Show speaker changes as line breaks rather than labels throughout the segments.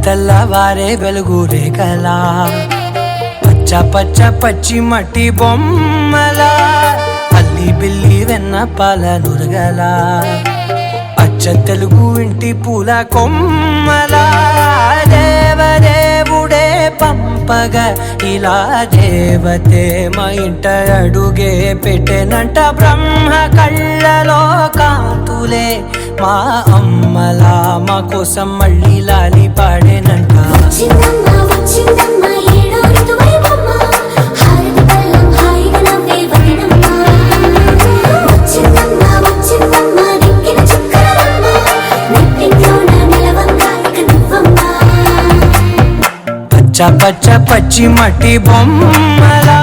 తెల్లవారే వెలుగు రేఖలా పచ్చ పచ్చ పచ్చి మట్టి బొమ్మలా అల్లి బిల్లి వెన్న పాల నురగలా అచ్చ తెలుగు ఇంటి పూల కొమ్మలా దేవదేవుడే పంపగా ఇలా దేవతే మా ఇంట అడుగే పెట్టెనంట బ్రహ్మ కళ్ళలో కాంతులే మా అమ్మలా మా కోసం మళ్ళీ లాలి పాడేనంట. పచ్చ పచ్చ పచ్చి మట్టి బొమ్మలా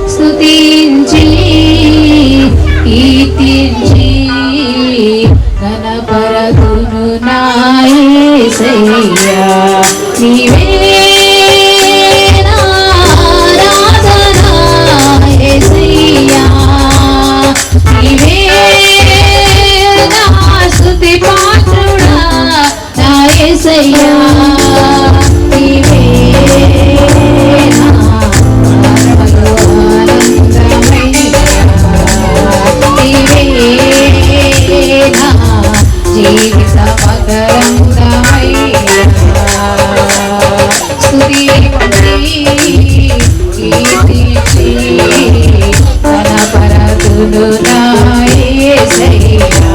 స్తుతించి కీర్తించి ఘనపరతును నా యేసయ్యా నీవే నా ఆరాధన యేసయ్యా నీవే నా స్తుతి పాత్రుడా నా యేసయ్యా నీవే జీవిత మకరందమయ్యా స్తుతి కీర్తించి ఘనపరతును నా యేసయ్యా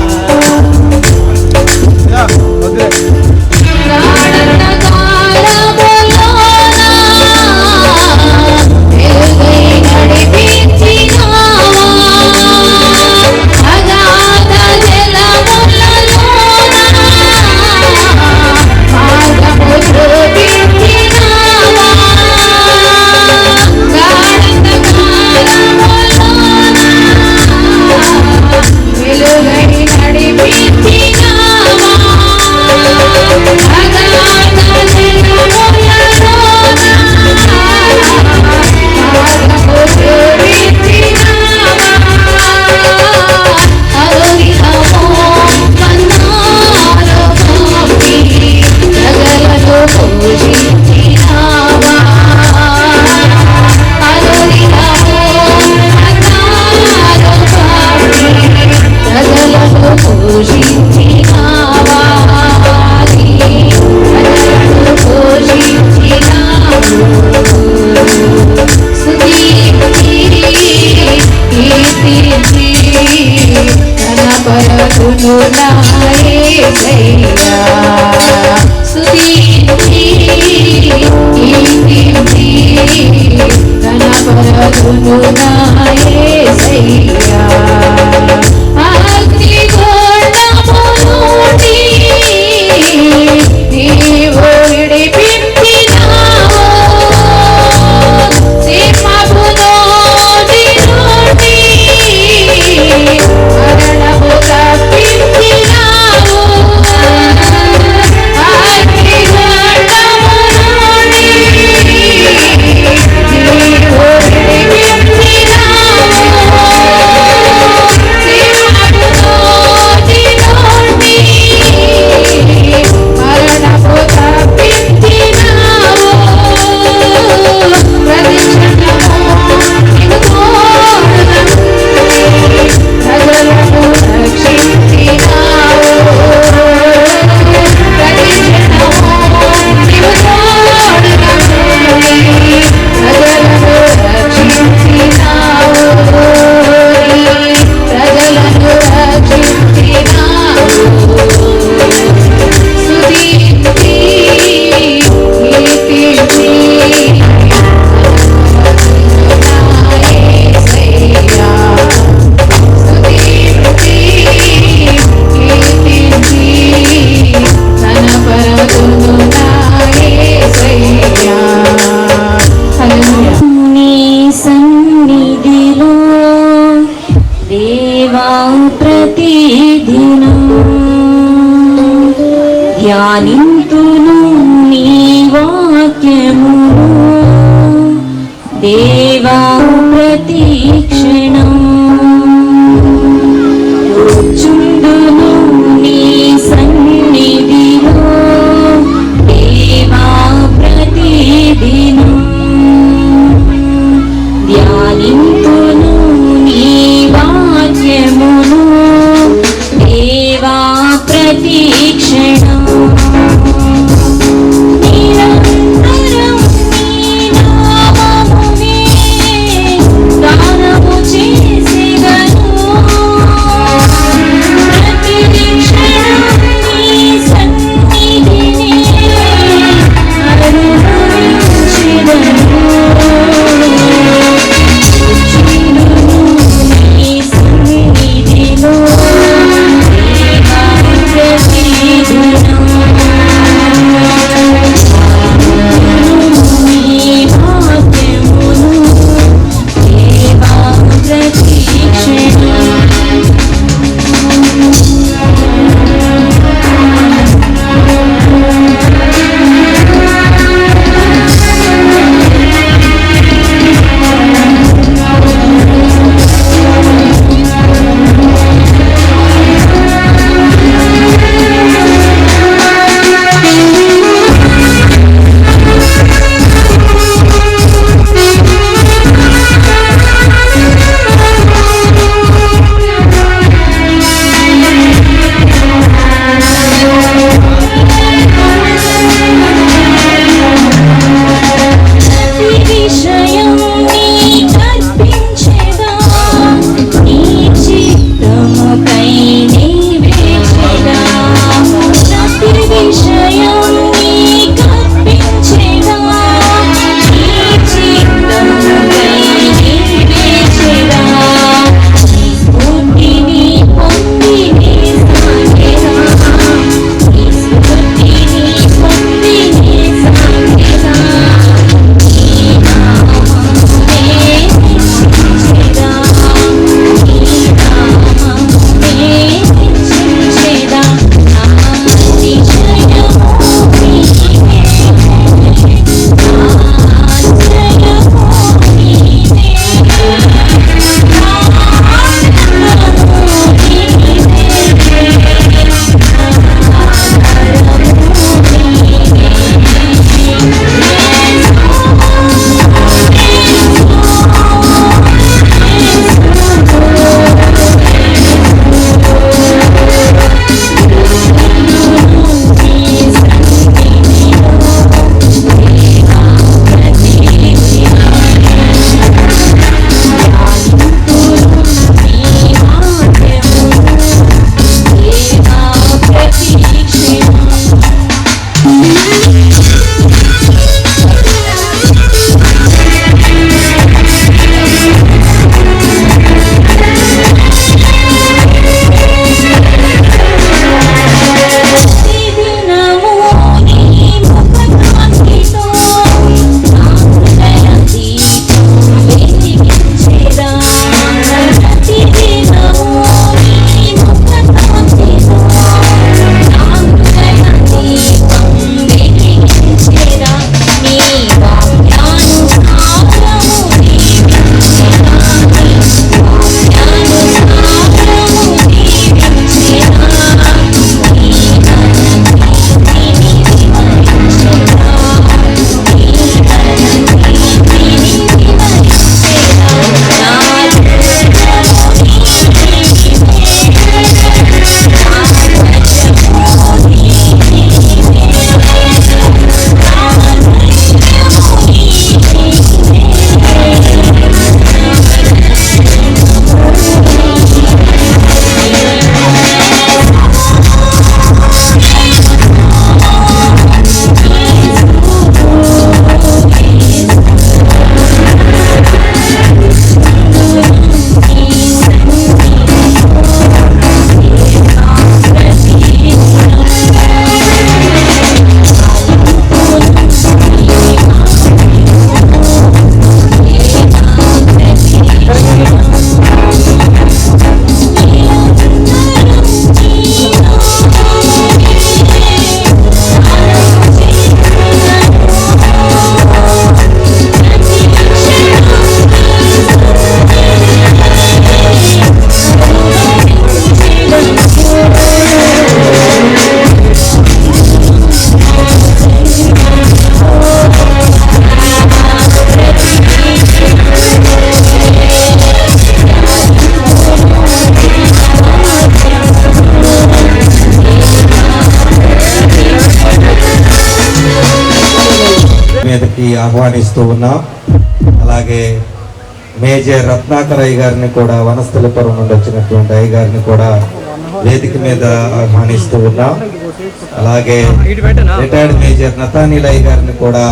ఘనపరతును నా యేసయ్యా స్తుతించి కీర్తించి ఘనపరతును నా యేసయ్యా అగ్నిగోళము నుండి నీవు విడిపించినావు సింహపు నోటి నుండి మరణము తప్పించినావు అగ్నిగోళము నుండి నీవు విడిపించినావు
ధ్యానింతును నీ వాక్యమును దేవా ప్రతిక్షణం కూర్చుందును నీ సన్నిధిలో దేవా ప్రతిదినం ధ్యానింతును నీ వాక్యమును దేవా ప్రతిక్షణం నిరంతరం
మీదకి ఆహ్వానిస్తూ ఉన్నాం. అలాగే మేజర్ రత్నాకర్ అయ్య గారిని కూడా, వనస్థలిపురం నుండి వచ్చినటువంటి అయ్య గారిని కూడా వేదిక మీద ఆహ్వానిస్తూ ఉన్నాం. అలాగే రిటైర్డ్ మేజర్ నతానీల్ అయ్య గారిని కూడా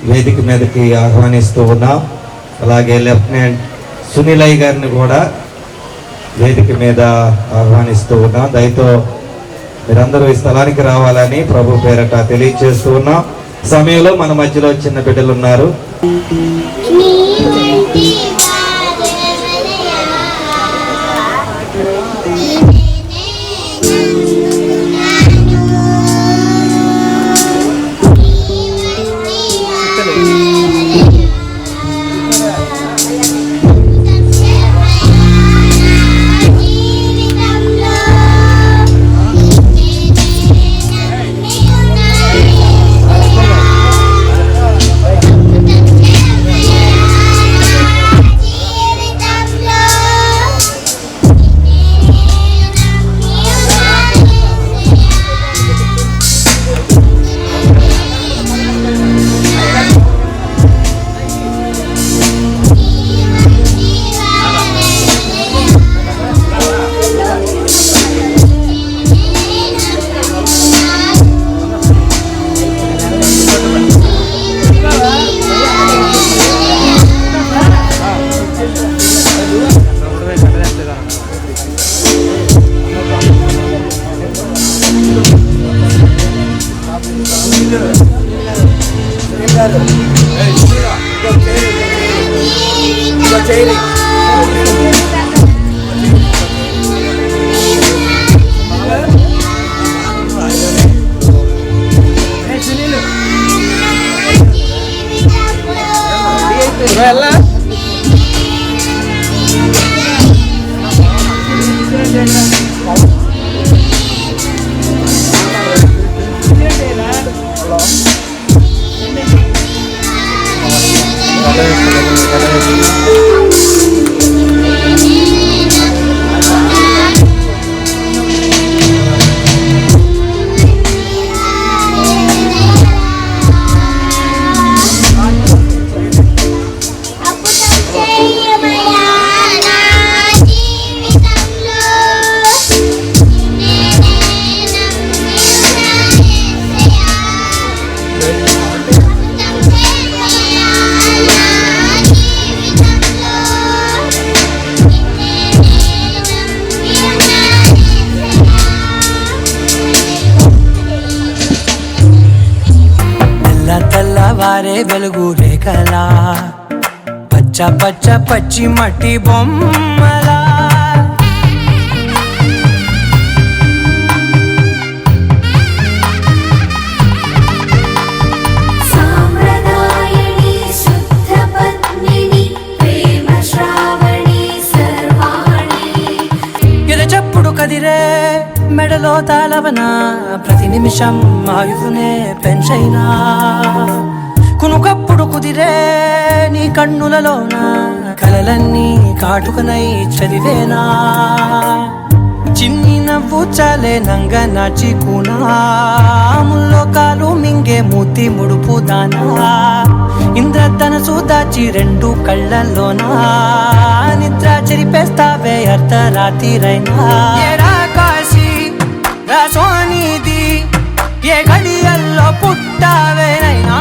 వేదిక మీదకి ఆహ్వానిస్తూ ఉన్నాం. అలాగే లెఫ్టినెంట్ సునీల్ అయ్య గారిని కూడా వేదిక మీద ఆహ్వానిస్తూ ఉన్నాం. దయతో మీరందరూ ఈ స్థలానికి రావాలని ప్రభు పేరట తెలియజేస్తూ ఉన్నాం. సమయంలో మన మధ్యలో చిన్న బిడ్డలు ఉన్నారు.
వారే వెలుగు రేఖలా, పచ్చ పచ్చ పచ్చి మట్టి బొమ్మలా,
సామ్రదాయని శుద్ధ పద్మిని ప్రేమ శ్రావణి సర్వాణి.
ఎదచప్పుడు కదిరే మెడలో తాళవన, ప్రతి నిమిషం ఆయుధునే పెంచైనా, కునుకప్పుడు కుదిరే నీ కన్నులలోన, కలలన్నీ కాటుకనై చదివేనా. చిన్ని నవ్వు చాలే నంగ నాచి కూనాముల్లో కాలు మింగే మూతి ముడుపు దానా, ఇంద్రధనసు దాచి రెండు కళ్ళల్లోనా, నిద్ర చెరిపేస్తావే అర్ధరాత్రిరైనా. సోనిది ఏ గడియల్లో పుట్టావేనైనా,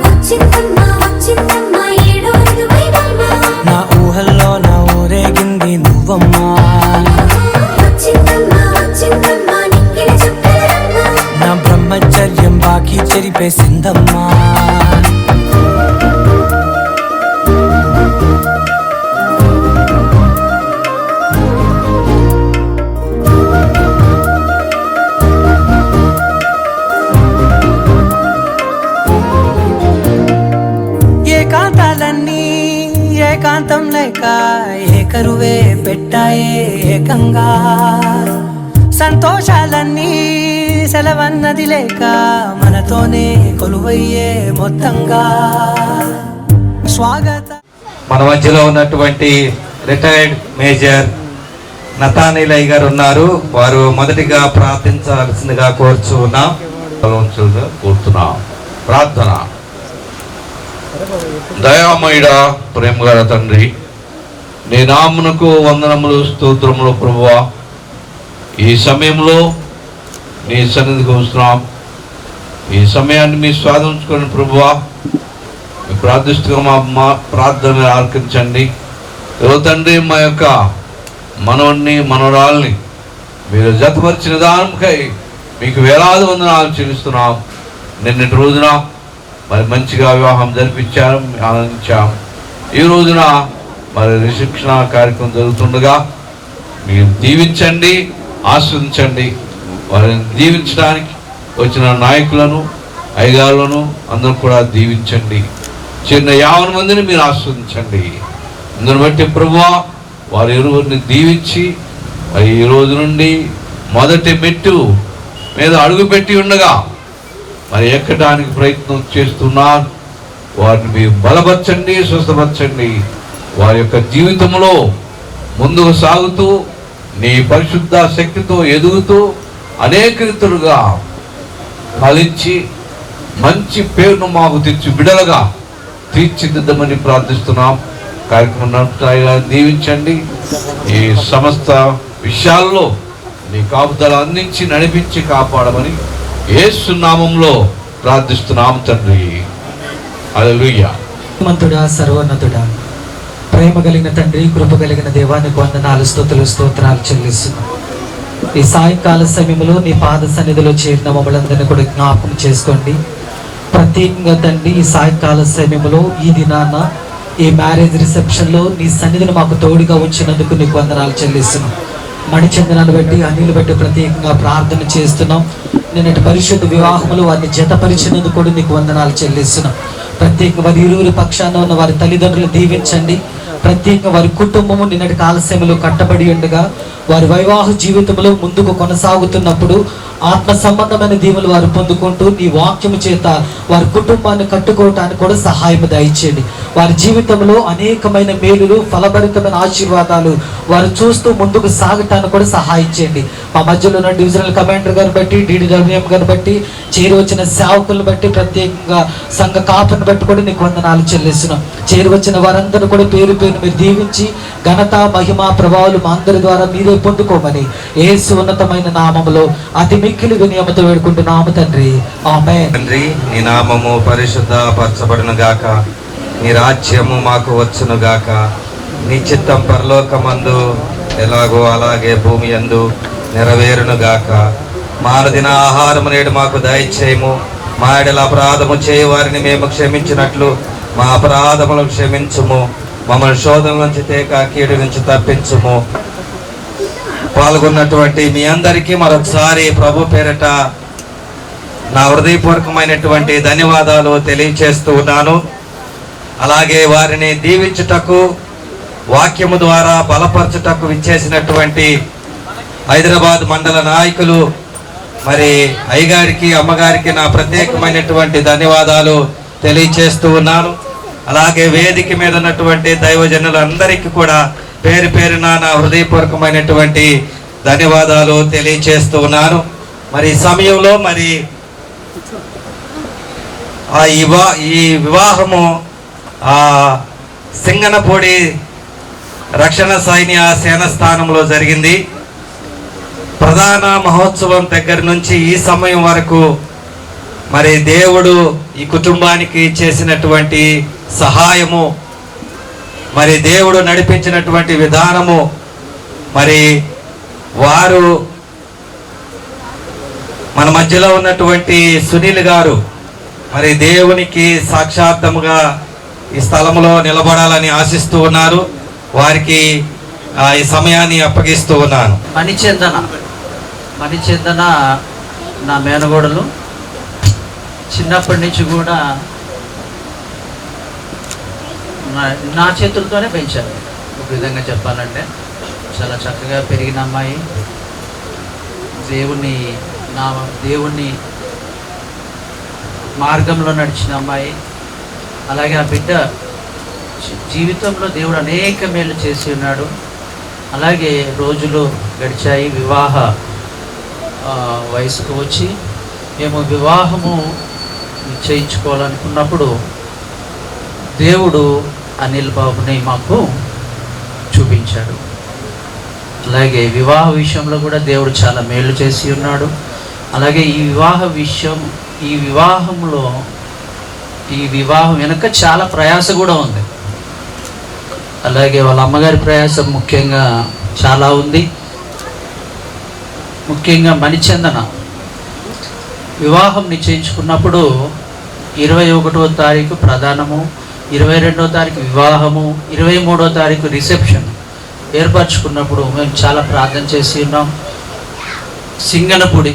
వచ్చిందమ్మా వచ్చిందమ్మా ఏడో ఋతువైవమ్మా,
నా ఊహల్లో నా ఊరేగింది నువ్వమ్మా.
వచ్చిందమ్మా వచ్చిందమ్మా నిక్కిన చుక్కలమ్మా,
నా బ్రహ్మచర్యం బాకీ చెరిపేసిందమ్మా. ఏకాంతాలన్నీ ఏకాంతం లేక ఏకరువే పెట్టాయే ఏకంగా, సంతోషాలన్నీ సెలవన్నది లేక మనతోనే కొలువయ్యే మొత్తంగా. స్వాగత
మన మధ్యలో ఉన్నటువంటి రిటైర్డ్ మేజర్ నతానీల్ అయ్య గారు ఉన్నారు. వారు మొదటిగా ప్రార్థించాల్సిందిగా కోరుచున్నాం.
కోరుతున్నాం. ప్రార్థన. దయామయుడా, ప్రేమగల తండ్రి, నీ నామమునకు వందనములు, స్తోత్రములు ప్రభువా. ఈ సమయంలో నీ సన్నిధికి వస్తున్నాం. ఈ సమయాన్ని మీ స్వాదించుకొని ప్రభువా, మీ ప్రార్థిస్తుగా మా ప్రార్థన ఆలకించండి. ఓ తండ్రి, మా యొక్క మనవణ్ణి మనవరాల్ని మీరు జతపరిచిన దానికై మీకు వేలాది వందనాలు చెల్లిస్తున్నాం. నిన్నటి రోజున మరి మంచిగా వివాహం జరిపించారు, ఆనందించాం. ఈ రోజున మరి రిసెప్షన్ కార్యక్రమం జరుగుతుండగా మీరు దీవించండి, ఆస్వాదించండి. వారిని దీవించడానికి వచ్చిన నాయకులను, అయ్యగారులను అందరూ కూడా దీవించండి. చిన్న 50 మందిని మీరు ఆస్వాదించండి. అందుని బట్టి ప్రభువా, వారి ఇరువురిని దీవించి మరి ఈ రోజు నుండి మొదటి మెట్టు మీద అడుగుపెట్టి ఉండగా మరి ఎక్కడానికి ప్రయత్నం చేస్తున్నారు. వారిని మీరు బలపరచండి, స్వస్థపరచండి. వారి యొక్క జీవితంలో ముందుకు సాగుతూ నీ పరిశుద్ధ శక్తితో ఎదుగుతూ అనేక రీతులుగా ఫలించి మంచి పేరును మాకు తెచ్చి బిడలుగా తీర్చిదిద్దమని ప్రార్థిస్తున్నాం. కార్యక్రమం నడుపుతాయిగా దీవించండి. ఈ సమస్త విషయాల్లో నీ కాపుదల అందించి నడిపించి కాపాడమని యేసు నామములో ప్రార్థిస్తున్నాం తండ్రి. హల్లెలూయా.
మంతుడా, సర్వోన్నతుడా, ప్రేమ కలిగిన తండ్రి, కృప కలిగిన దేవానికి వందనాలు, స్తోత్రాలు చెల్లిస్తున్నాం. ఈ సాయంకాల సమయంలో నీ పాద సన్నిధిలో చేరిన మమ్మల్ని కూడా జ్ఞాపకం చేసుకోండి. ప్రత్యేకంగా తండ్రి, ఈ సాయంకాల సమయంలో ఈ దినాన ఈ మ్యారేజ్ రిసెప్షన్లో నీ సన్నిధిని మాకు తోడుగా ఉంచినందుకు నీకు వందనాలు చెల్లిస్తున్నాం. మణిచందనాన్ని బట్టి, అన్నిలు బట్టి ప్రత్యేకంగా ప్రార్థన చేస్తున్నాం. నిన్నటి పరిశుద్ధ వివాహములు వారిని జతపరిచినందుకు కూడా నీకు వందనాలు చెల్లిస్తున్నాం. ప్రత్యేకంగా వారి ఇరువురి పక్షాన ఉన్న వారి తల్లిదండ్రులు దీవించండి. ప్రత్యేకంగా వారి కుటుంబము నిన్నటి కాలసీమలో కట్టబడి ఉండగా వారి వైవాహ జీవితంలో ముందుకు కొనసాగుతున్నప్పుడు ఆత్మ సంబంధమైన దీవులు వారు పొందుకుంటూ నీ వాక్యము చేత వారి కుటుంబాన్ని కట్టుకోవటానికి కూడా సహాయం దయచేయండి. వారి జీవితంలో అనేకమైన మేలులు, ఫలభరితమైన ఆశీర్వాదాలు వారు చూస్తూ ముందుకు సాగటానికి కూడా సహాయం చేయండి. మా మధ్యలో ఉన్న డివిజనల్ కమాండర్ గారిని బట్టి, DDWM గారిని బట్టి, చేరి వచ్చిన సేవకులను బట్టి, ప్రత్యేకంగా సంఘ కాపుని బట్టి కూడా నీకు వందనాలు చెల్లిస్తున్నాం. చేరి వచ్చిన వారందరూ కూడా పేరు పేరు మీరు దీవించి ఘనత, మహిమ, ప్రభావాలు మా అందరి ద్వారా మీరే పొందుకోమని యేసు ఉన్నతమైన నామములో అతి మిక్కిలి వినయముతో వేడుకుంటున్నాము తండ్రి, ఆమేన్.
తండ్రి, నీ నామము పరిశుద్ధ పరచబడును గాక, నీ రాజ్యము మాకు వచ్చును గాక, నీ చిత్తం పరలోకమందు ఎలాగో అలాగే భూమి యందు నెరవేరును గాక. మా అనుదిన ఆహారము నేడు మాకు దయచేయము. మా ఎడల అపరాధము చేయవారిని మేము క్షమించినట్లు మా అపరాధములను క్షమించుము. మమ్మల్ని శోధన నుంచి తేక కీడు నుంచి తప్పించుము. పాల్గొన్నటువంటి మీ అందరికీ మరొకసారి ప్రభు పేరట నా హృదయపూర్వకమైనటువంటి ధన్యవాదాలు తెలియచేస్తూ ఉన్నాను. అలాగే వారిని దీవించుటకు, వాక్యము ద్వారా బలపరచుటకు విచ్చేసినటువంటి హైదరాబాద్ మండల నాయకులు మరి అయ్యగారికి, అమ్మగారికి నా ప్రత్యేకమైనటువంటి ధన్యవాదాలు తెలియచేస్తూ ఉన్నాను. అలాగే వేదిక మీద ఉన్నటువంటి దైవజనులందరికీ కూడా పేరు పేరున నా హృదయపూర్వకమైనటువంటి ధన్యవాదాలు తెలియచేస్తూ ఉన్నాను. మరి ఈ సమయంలో మరి ఈ వివాహము సింగనపూడి రక్షణ సైన్య సేన స్థానంలో జరిగింది. ప్రధాన మహోత్సవం దగ్గర నుంచి ఈ సమయం వరకు మరి దేవుడు ఈ కుటుంబానికి చేసినటువంటి సహాయము, మరి దేవుడు నడిపించినటువంటి విధానము, మరి వారు మన మధ్యలో ఉన్నటువంటి సునీల్ గారు మరి దేవునికి సాక్షాత్తముగా ఈ స్థలంలో నిలబడాలని ఆశిస్తూ ఉన్నారు. వారికి ఈ సమయాన్ని అప్పగిస్తూ ఉన్నాను.
మణిచందన నా మేనగోడలు. చిన్నప్పటి నుంచి కూడా నా చేతులతోనే పెంచాను. ఒక విధంగా చెప్పాలంటే చాలా చక్కగా పెరిగిన అమ్మాయి, దేవుణ్ణి మార్గంలో నడిచిన అమ్మాయి. అలాగే ఆ బిడ్డ జీవితంలో దేవుడు అనేక మేలు చేసి ఉన్నాడు. అలాగే రోజులు గడిచాయి, వివాహ వయసుకు వచ్చి మేము వివాహము నిశ్చయించుకోవాలనుకున్నప్పుడు దేవుడు అనిల్ బాబుని మాకు చూపించాడు. అలాగే వివాహ విషయంలో కూడా దేవుడు చాలా మేలు చేసి ఉన్నాడు. అలాగే ఈ వివాహం వెనుక చాలా ప్రయాస కూడా ఉంది. అలాగే వాళ్ళ అమ్మగారి ప్రయాసం ముఖ్యంగా చాలా ఉంది. ముఖ్యంగా మణిచందన వివాహం నిశ్చయించుకున్నప్పుడు 21వ తారీఖు ప్రధానము, 22వ తారీఖు వివాహము, 23వ తారీఖు రిసెప్షన్ ఏర్పరచుకున్నప్పుడు మేము చాలా ప్రార్థన చేసి ఉన్నాం. సింగనపూడి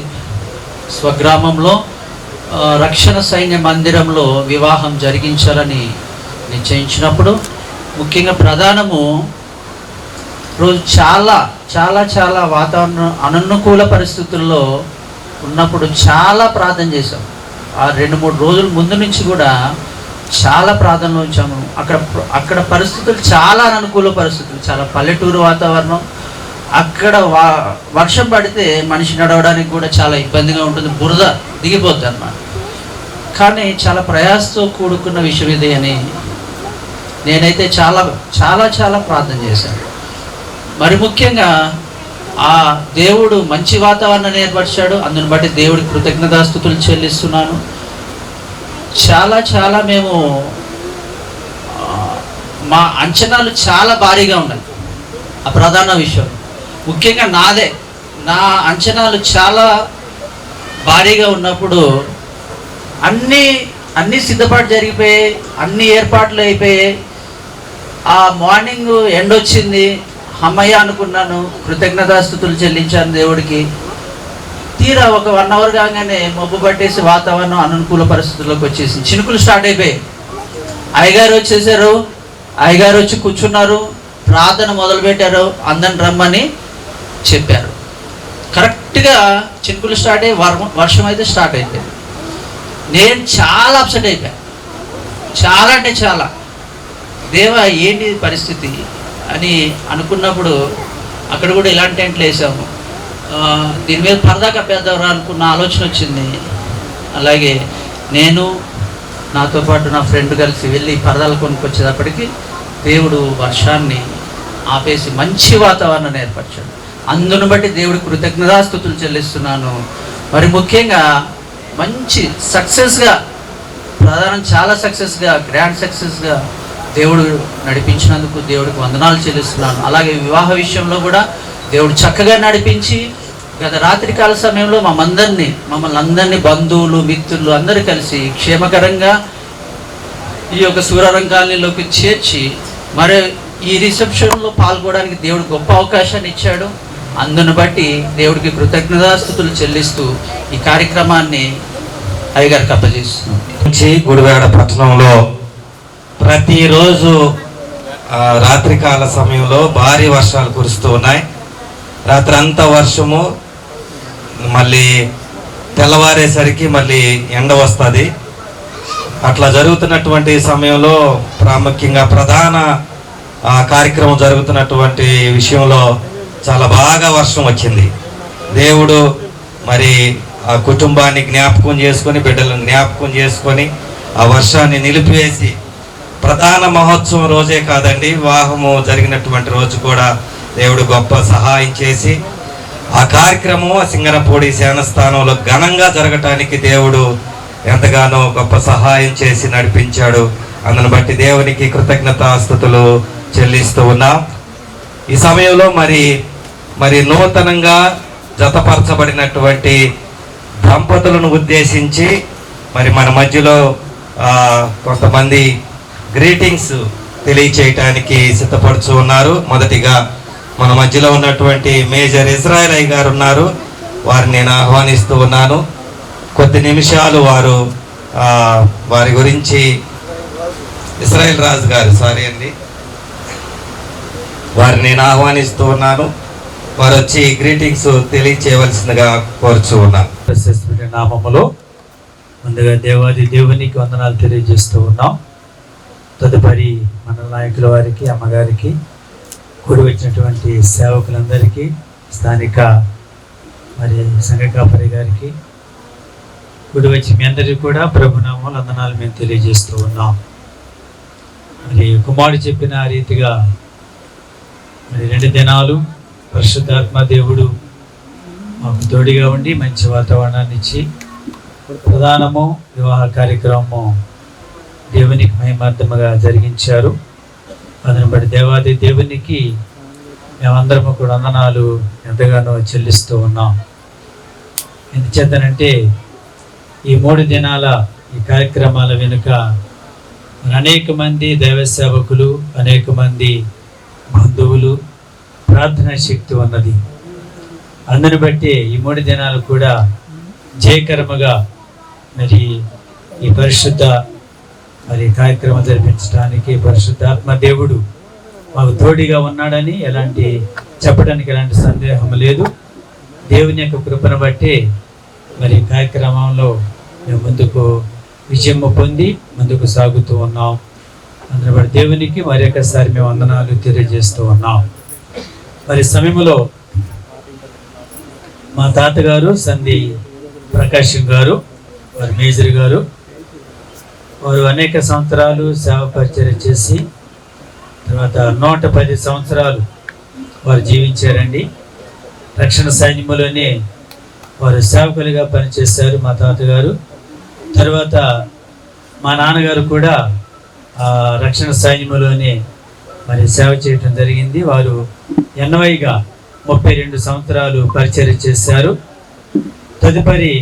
స్వగ్రామంలో రక్షణ సైన్య మందిరంలో వివాహం జరిగించాలని నిశ్చయించినప్పుడు ముఖ్యంగా ప్రధానము రోజు చాలా చాలా చాలా వాతావరణం అననుకూల పరిస్థితుల్లో ఉన్నప్పుడు చాలా ప్రార్థన చేశాం. ఆ 2-3 రోజుల ముందు నుంచి కూడా చాలా ప్రార్థనలు ఉంచాము. అక్కడ పరిస్థితులు చాలా అననుకూల పరిస్థితులు, చాలా పల్లెటూరు వాతావరణం. అక్కడ వర్షం పడితే మనిషి నడవడానికి కూడా చాలా ఇబ్బందిగా ఉంటుంది, బురద దిగిపోద్ది అన్నమాట. కానీ చాలా ప్రయాసతో కూడుకున్న విషయం ఇది అని నేనైతే చాలా చాలా చాలా ప్రార్థన చేశాను. మరి ముఖ్యంగా ఆ దేవుడు మంచి వాతావరణాన్ని ఏర్పరిచాడు. అందుని బట్టి దేవుడికి కృతజ్ఞతాస్తుతులు చెల్లిస్తున్నాను. చాలా చాలా మేము మా అంచనాలు చాలా భారీగా ఉన్నాయి. ఆ ప్రధాన విషయం ముఖ్యంగా నా అంచనాలు చాలా భారీగా ఉన్నప్పుడు అన్నీ సిద్ధపాటు జరిగిపోయాయి, అన్ని ఏర్పాట్లు అయిపోయాయి. ఆ మార్నింగ్ ఎండొచ్చింది, అమ్మయ్య అనుకున్నాను, కృతజ్ఞతాస్తుతులు చెల్లించాను దేవుడికి. తీరా ఒక 1 అవర్ కాగానే మబ్బు పట్టేసి వాతావరణం అననుకూల పరిస్థితుల్లోకి వచ్చేసింది. చినుకులు స్టార్ట్ అయిపోయాయి. అయ్యగారు వచ్చేసారు, అయ్యగారు వచ్చి కూర్చున్నారు, ప్రార్థన మొదలుపెట్టారు, అందరిని రమ్మని చెప్పారు. కరెక్ట్గా చినుకులు స్టార్ట్ అయ్యి వర్షం అయితే స్టార్ట్ అయిపోయింది. నేను చాలా అప్సెట్ అయిపోయాను. చాలా అంటే చాలా, దేవా ఏంటి పరిస్థితి అని అనుకున్నప్పుడు అక్కడ కూడా ఇలాంటి టెంట్లు వేసాము. దీని మీద పరదా కప్పేద్దాం అనుకున్న ఆలోచన వచ్చింది. అలాగే నేను నాతో పాటు నా ఫ్రెండ్ కలిసి వెళ్ళి పరదాలు కొనుక్కొచ్చేటప్పటికి దేవుడు వర్షాన్ని ఆపేసి మంచి వాతావరణాన్ని ఏర్పరిచాడు. అందును బట్టి దేవుడి కృతజ్ఞతాస్తుతులు చెల్లిస్తున్నాను. మరి ముఖ్యంగా మంచి సక్సెస్గా, ప్రధానం చాలా సక్సెస్గా, గ్రాండ్ సక్సెస్గా దేవుడు నడిపించినందుకు దేవుడికి వందనాలు చెల్లిస్తున్నాను. అలాగే వివాహ విషయంలో కూడా దేవుడు చక్కగా నడిపించి గత రాత్రికాల సమయంలో మమ్మల్ని అందరినీ బంధువులు మిత్రులు అందరూ కలిసి క్షేమకరంగా ఈ యొక్క సూరారం కాలనీలోకి చేర్చి మరి ఈ రిసెప్షన్లో పాల్గొనడానికి దేవుడు గొప్ప అవకాశాన్ని ఇచ్చాడు. అందును బట్టి దేవుడికి కృతజ్ఞతాస్తుతులు చెల్లిస్తూ ఈ కార్యక్రమాన్ని అయ్యగారికి అప్పజేస్తున్నాం.
గుడివాడ పట్టణంలో ప్రతిరోజు రాత్రికాల సమయంలో భారీ వర్షాలు కురుస్తూ ఉన్నాయి. రాత్రి అంతా వర్షము, మళ్ళీ తెల్లవారేసరికి మళ్ళీ ఎండ వస్తుంది. అట్లా జరుగుతున్నటువంటి సమయంలో ప్రాముఖ్యంగా ప్రధాన కార్యక్రమం జరుగుతున్నటువంటి విషయంలో చాలా బాగా వర్షం వచ్చింది. దేవుడు మరి ఆ కుటుంబాన్ని జ్ఞాపకం చేసుకొని, బిడ్డలను జ్ఞాపకం చేసుకొని ఆ వర్షాన్ని నిలిపివేసి ప్రధాన మహోత్సవం రోజే కాదండి, వివాహము జరిగినటువంటి రోజు కూడా దేవుడు గొప్ప సహాయం చేసి ఆ కార్యక్రమం సింగనపూడి సేనస్థానంలో ఘనంగా జరగటానికి దేవుడు ఎంతగానో గొప్ప సహాయం చేసి నడిపించాడు. అందును బట్టి దేవునికి కృతజ్ఞతాస్తుతులు చెల్లిస్తూ ఉన్నాం. ఈ సమయంలో మరి నూతనంగా జతపరచబడినటువంటి దంపతులను ఉద్దేశించి మరి మన మధ్యలో కొంతమంది గ్రీటింగ్స్ తెలియచేయటానికి సిద్ధపడుతూ ఉన్నారు. మొదటిగా మన మధ్యలో ఉన్నటువంటి మేజర్ ఇజ్రాయెల్ అయ్య గారు ఉన్నారు. వారిని నేను ఆహ్వానిస్తూ ఉన్నాను. కొద్ది నిమిషాలు వారి గురించి ఇజ్రాయెల్ రాజు గారు వారిని నేను ఆహ్వానిస్తూ ఉన్నాను. వారు వచ్చి గ్రీటింగ్స్ తెలియచేయవలసిందిగా కోరుచూ ఉన్నాను.
నామములో ముందుగా దేవునికి వందనాలు తెలియజేస్తూ ఉన్నాం. తదుపరి మన నాయకుల వారికి, అమ్మగారికి, కూడి వచ్చినటువంటి సేవకులందరికీ, స్థానిక మరి సంఘ కాపరి గారికి,
గుడి వచ్చి మీ అందరికీ కూడా ప్రభునామాలు వందనాలు మేము తెలియజేస్తూ ఉన్నాం. మరి కుమారుడు చెప్పిన రీతిగా మరి 2 దినాలు పరిశుద్ధాత్మ దేవుడు మాకు తోడుగా ఉండి మంచి వాతావరణాన్ని ఇచ్చి ప్రధానము వివాహ కార్యక్రమము దేవునికి మహిమార్థముగా జరిగించారు. అందుని బట్టి దేవాది దేవునికి మేమందరము కూడా వందనాలు ఎంతగానో చెల్లిస్తూ ఉన్నాం. ఎందుచేతనంటే ఈ 3 దినాల ఈ కార్యక్రమాల వెనుక అనేక మంది దైవ సేవకులు, అనేక మంది బంధువులు, ప్రార్థనా శక్తి ఉన్నది. అందుని బట్టి ఈ 3 దినాలు కూడా జయకరముగా మరి ఈ పరిశుద్ధ మరి కార్యక్రమం జరిపించడానికి పరిశుద్ధాత్మ దేవుడు మాకు తోడుగా ఉన్నాడని చెప్పడానికి ఎలాంటి సందేహం లేదు. దేవుని యొక్క కృపను బట్టి మరి కార్యక్రమంలో మేము ముందుకు విజయం పొంది ముందుకు సాగుతూ ఉన్నాం. అందుని బట్టి దేవునికి మరి ఒకసారి మేము వందనాలు తెలియజేస్తూ ఉన్నాం. మరి సమయంలో మా తాతగారు సంధి ప్రకాశం గారు, వారి మేజర్ గారు, వారు అనేక సంవత్సరాలు సేవ పరిచర్య చేసి తర్వాత 110 సంవత్సరాలు వారు జీవించారండి. రక్షణ సైన్యంలోనే వారు సేవకులుగా పనిచేశారు మా తాతగారు. తర్వాత మా నాన్నగారు కూడా రక్షణ సైన్యంలోనే మరి సేవ చేయటం జరిగింది. వారు ఎన్వైగా 32 సంవత్సరాలు పరిచర్య చేశారు. తదుపరి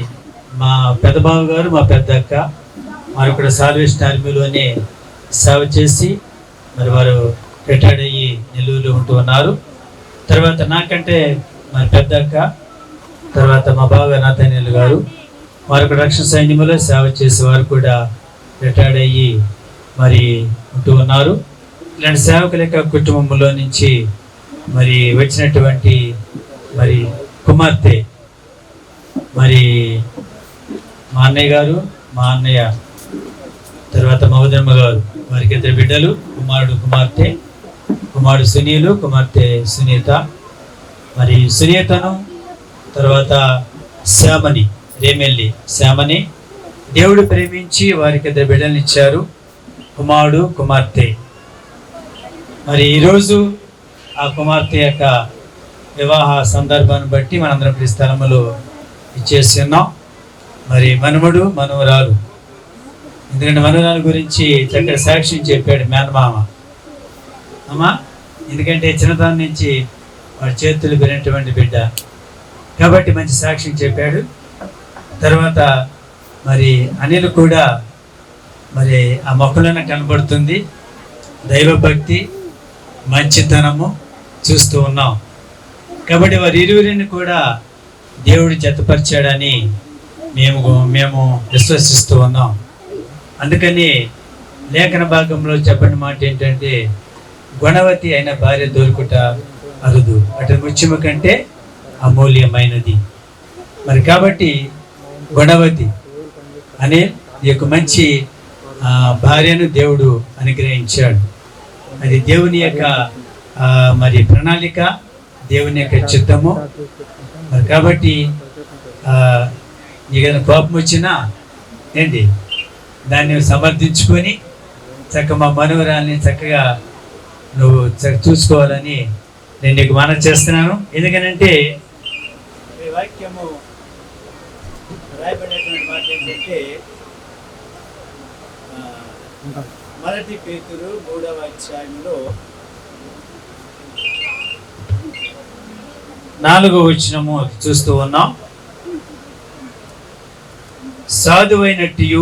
మా పెద్దబాబు గారు, మా పెద్దక్క వారు కూడా సాల్వేషన్ ఆర్మీలోనే సేవ చేసి మరి వారు రిటైర్డ్ అయ్యి నెల్లూరులో ఉంటూ ఉన్నారు. తర్వాత నాకంటే మరి పెద్దక్క, తర్వాత మా బావగారు నాథానియల్ గారు వారు కూడా రక్షణ సైన్యంలో సేవ చేసి వారు కూడా రిటైర్డ్ అయ్యి మరి ఉంటూ ఉన్నారు. ఇలాంటి సేవకుల యొక్క కుటుంబంలో నుంచి మరి వచ్చినటువంటి మరి కుమార్తె మరి మా అన్నయ్య గారు, మా అన్నయ్య తర్వాత మా వదినమ్మ గారు, వారికి 2 బిడ్డలు, కుమారుడు కుమార్తె, కుమారుడు సునీలు, కుమార్తె సునీత. మరి సునీతను తర్వాత శ్యామని, రేమెల్లి శ్యామని దేవుడు ప్రేమించి వారికి 2 బిడ్డలను ఇచ్చారు, కుమారుడు కుమార్తె. మరి ఈరోజు ఆ కుమార్తె యొక్క వివాహ సందర్భాన్ని బట్టి మనందరం ఈ స్థలంలో ఇచ్చేసి ఉన్నాం. మరి మనవడు మనవరాలు, ఎందుకంటే మనవరాలు గురించి చక్కటి సాక్ష్యం చెప్పాడు మేనమామ అమ్మా. ఎందుకంటే చిన్నతనం నుంచి వాడి చేతులు పెరిగినటువంటి బిడ్డ కాబట్టి మంచి సాక్ష్యం చెప్పాడు. తర్వాత మరి అనిల్ కూడా మరి ఆ మొక్కలోనే కనబడుతుంది దైవభక్తి, మంచితనము చూస్తూ ఉన్నాం. కాబట్టి వారి ఇరువురిని కూడా దేవుడు జతపరిచాడని మేము విశ్వసిస్తూ ఉన్నాం. అందుకని లేఖన భాగంలో చెప్పిన మాట ఏంటంటే గుణవతి అయిన భార్య దొరుకుట అరుదు, అటు ముత్యము కంటే అమూల్యమైనది. మరి కాబట్టి గుణవతి అనే ఈ యొక్క మంచి భార్యను దేవుడు అనుగ్రహించాడు. అది దేవుని యొక్క మరి ప్రణాళిక, దేవుని యొక్క చిత్తము. మరి కాబట్టి నీకు కోపం వచ్చినా ఏంటి దాన్ని సమర్థించుకొని చక్కగా మా మనవరాల్ని చక్కగా నువ్వు చూసుకోవాలని నేను నీకు మనవి చేస్తున్నాను. ఎందుకనంటే వాక్యము రాయబడినటువంటి మాట ఏంటంటే 1 పేతురు 3వ అధ్యాయంలో 4వ వచనము చూస్తూ ఉన్నాం. సాధువైనట్టు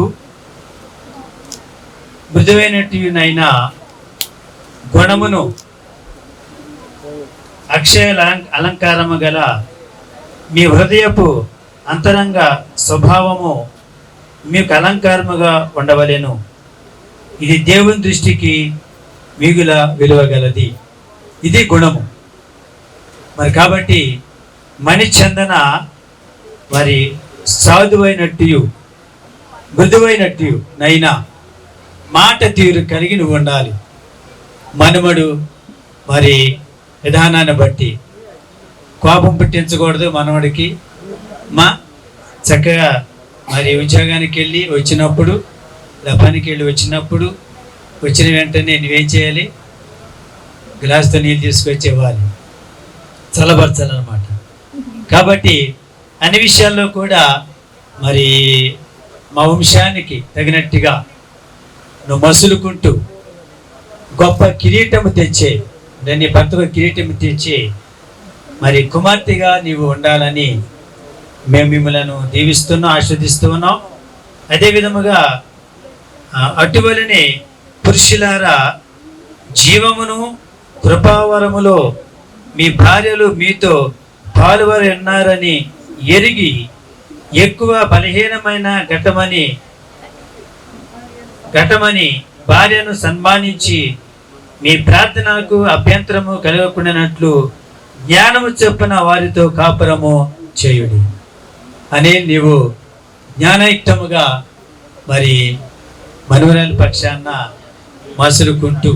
మృదువైనట్టునైనా గుణమును అక్షయ అలంకారము గల మీ హృదయపు అంతరంగ స్వభావము మీకు అలంకారముగా ఉండవలెను. ఇది దేవుని దృష్టికి మిగుల విలువగలది. ఇది గుణము. మరి మణి చందన మరి సాధువైనట్టు మృదువైనట్టు నైనా మాట తీరు కలిగి నువ్వు ఉండాలి. మనుమడు మరి విధానాన్ని బట్టి కోపం పుట్టించకూడదు మనవడికి. చక్కగా మరి ఉద్యోగానికి వెళ్ళి వచ్చినప్పుడు పనికి వెళ్ళి వచ్చినప్పుడు వచ్చిన వెంటనే నువ్వేం చేయాలి? గ్లాస్తో నీళ్ళు తీసుకొచ్చి ఇవ్వాలి, చల్లబరచాలన్నమాట. కాబట్టి అన్ని విషయాల్లో కూడా మరి మా వంశానికి తగినట్టుగా నువ్వు మసులుకుంటూ గొప్ప కిరీటము తెచ్చే, దాన్ని భర్తకు కిరీటము తెచ్చి మరి కుమార్తెగా నీవు ఉండాలని మేము మిమ్మలను దీవిస్తున్నాం, ఆస్వాదిస్తూ ఉన్నాం. అదే విధముగా అటువలనే పురుషులారా, జీవమును కృపావరములో మీ భార్యలు మీతో పాలువారు ఉన్నారని ఎరిగి ఎక్కువ బలహీనమైన ఘటమని భార్యను సన్మానించి మీ ప్రార్థనకు అభ్యంతరము కలగకుండానట్లు జ్ఞానము చొప్పున వారితో కాపురము చేయుడి అని నీవు జ్ఞానయుక్తముగా మరి మనుమరాలి పక్షాన మసులుకుంటూ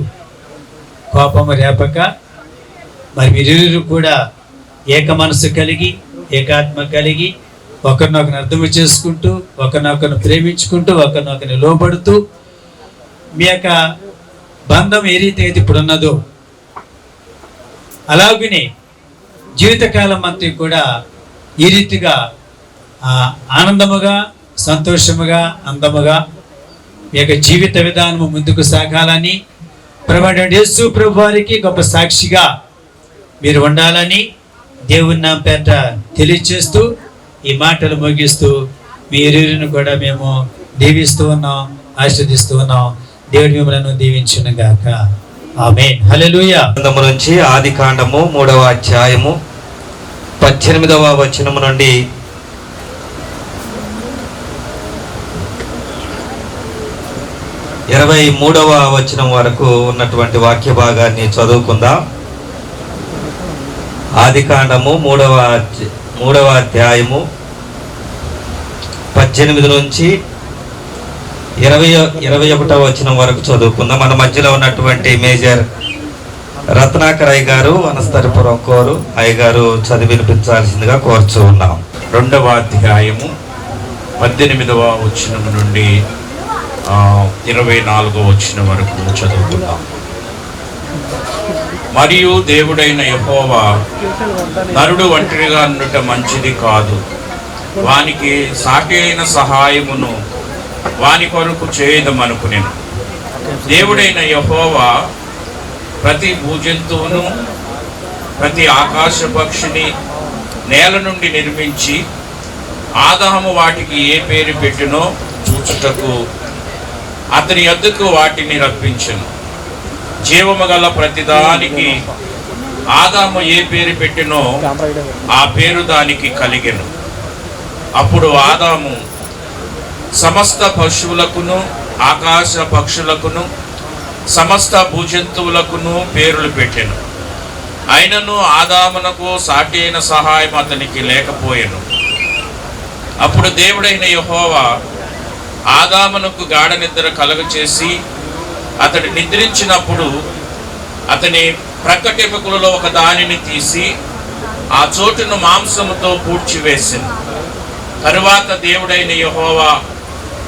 కోపము రేపక మరి మీరిరువురు కూడా ఏక మనసు కలిగి ఏకాత్మ కలిగి ఒకరినొకరిని అర్థం చేసుకుంటూ ఒకరినొకరిని ప్రేమించుకుంటూ ఒకరినొకరిని లోబడుతూ మీ యొక్క బంధం ఏ రీతి అయితే ఇప్పుడున్నదో అలాగనే జీవితకాలం అంతా కూడా ఈ రీతిగా ఆనందముగా సంతోషముగా అందముగా మీ యొక్క జీవిత విధానము ముందుకు సాగాలని ప్రభువైన యేసు ప్రభు వారికి గొప్ప సాక్షిగా మీరు ఉండాలని దేవుని నామ పేరట తెలియచేస్తూ ఈ మాటలు ముగిస్తూ మీ ఇరువురిని కూడా మేము దీవిస్తూ ఉన్నాం, ఆశీర్వదిస్తూ ఉన్నాం. దేవుడి మిమ్మలను దీవించును గాక. ఆమేన్. హల్లెలూయా.
గ్రంథము నుంచి ఆదికాండము 3వ అధ్యాయము 18వ వచనము నుండి 23వ వచనం వరకు ఉన్నటువంటి వాక్య భాగాన్ని చదువుకుందాం. ఆదికాండము 3వ అధ్యాయము 18 నుంచి 21వ వచనం వరకు చదువుకుందాం. మన మధ్యలో ఉన్నటువంటి మేజర్ రత్నాకర్ అయ్య గారు, వనస్థలిపురం కోరు అయ్య గారు చదివి వినిపించాల్సిందిగా కోరుచూ ఉన్నాం.
2వ అధ్యాయము 18వ వచనం నుండి 24వ వచనం వరకు చదువుకుందాం. మరియు దేవుడైన యెహోవా, నరుడు ఒంటరిగా ఉండుట మంచిది కాదు, వానికి సాటి అయిన సహాయమును వాని కొరకు చేయదమనుకునేను. దేవుడైన యెహోవా ప్రతి భూజంతువును ప్రతి ఆకాశ పక్షిని నేల నుండి నిర్మించి ఆదాము వాటికి ఏ పేరు పెట్టినో చూచుటకు అతని యొద్దకు వాటిని రప్పించెను. జీవము గల ప్రతిదానికి ఆదాము ఏ పేరు పెట్టినో ఆ పేరు దానికి కలిగెను. అప్పుడు ఆదాము సమస్త పశువులకును ఆకాశ పక్షులకును సమస్త భూజంతువులకును పేర్లు పెట్టెను. అయినను ఆదామునకు సాటి అయిన సహాయం అతనికి లేకపోయెను. అప్పుడు దేవుడైన యెహోవా ఆదామునకు గాఢ నిద్ర కలుగచేసి అతడు నిద్రించినప్పుడు అతని ప్రక్కటెముకలలో ఒక దానిని తీసి ఆ చోటును మాంసముతో పూడ్చివేసింది. తరువాత దేవుడైన యెహోవా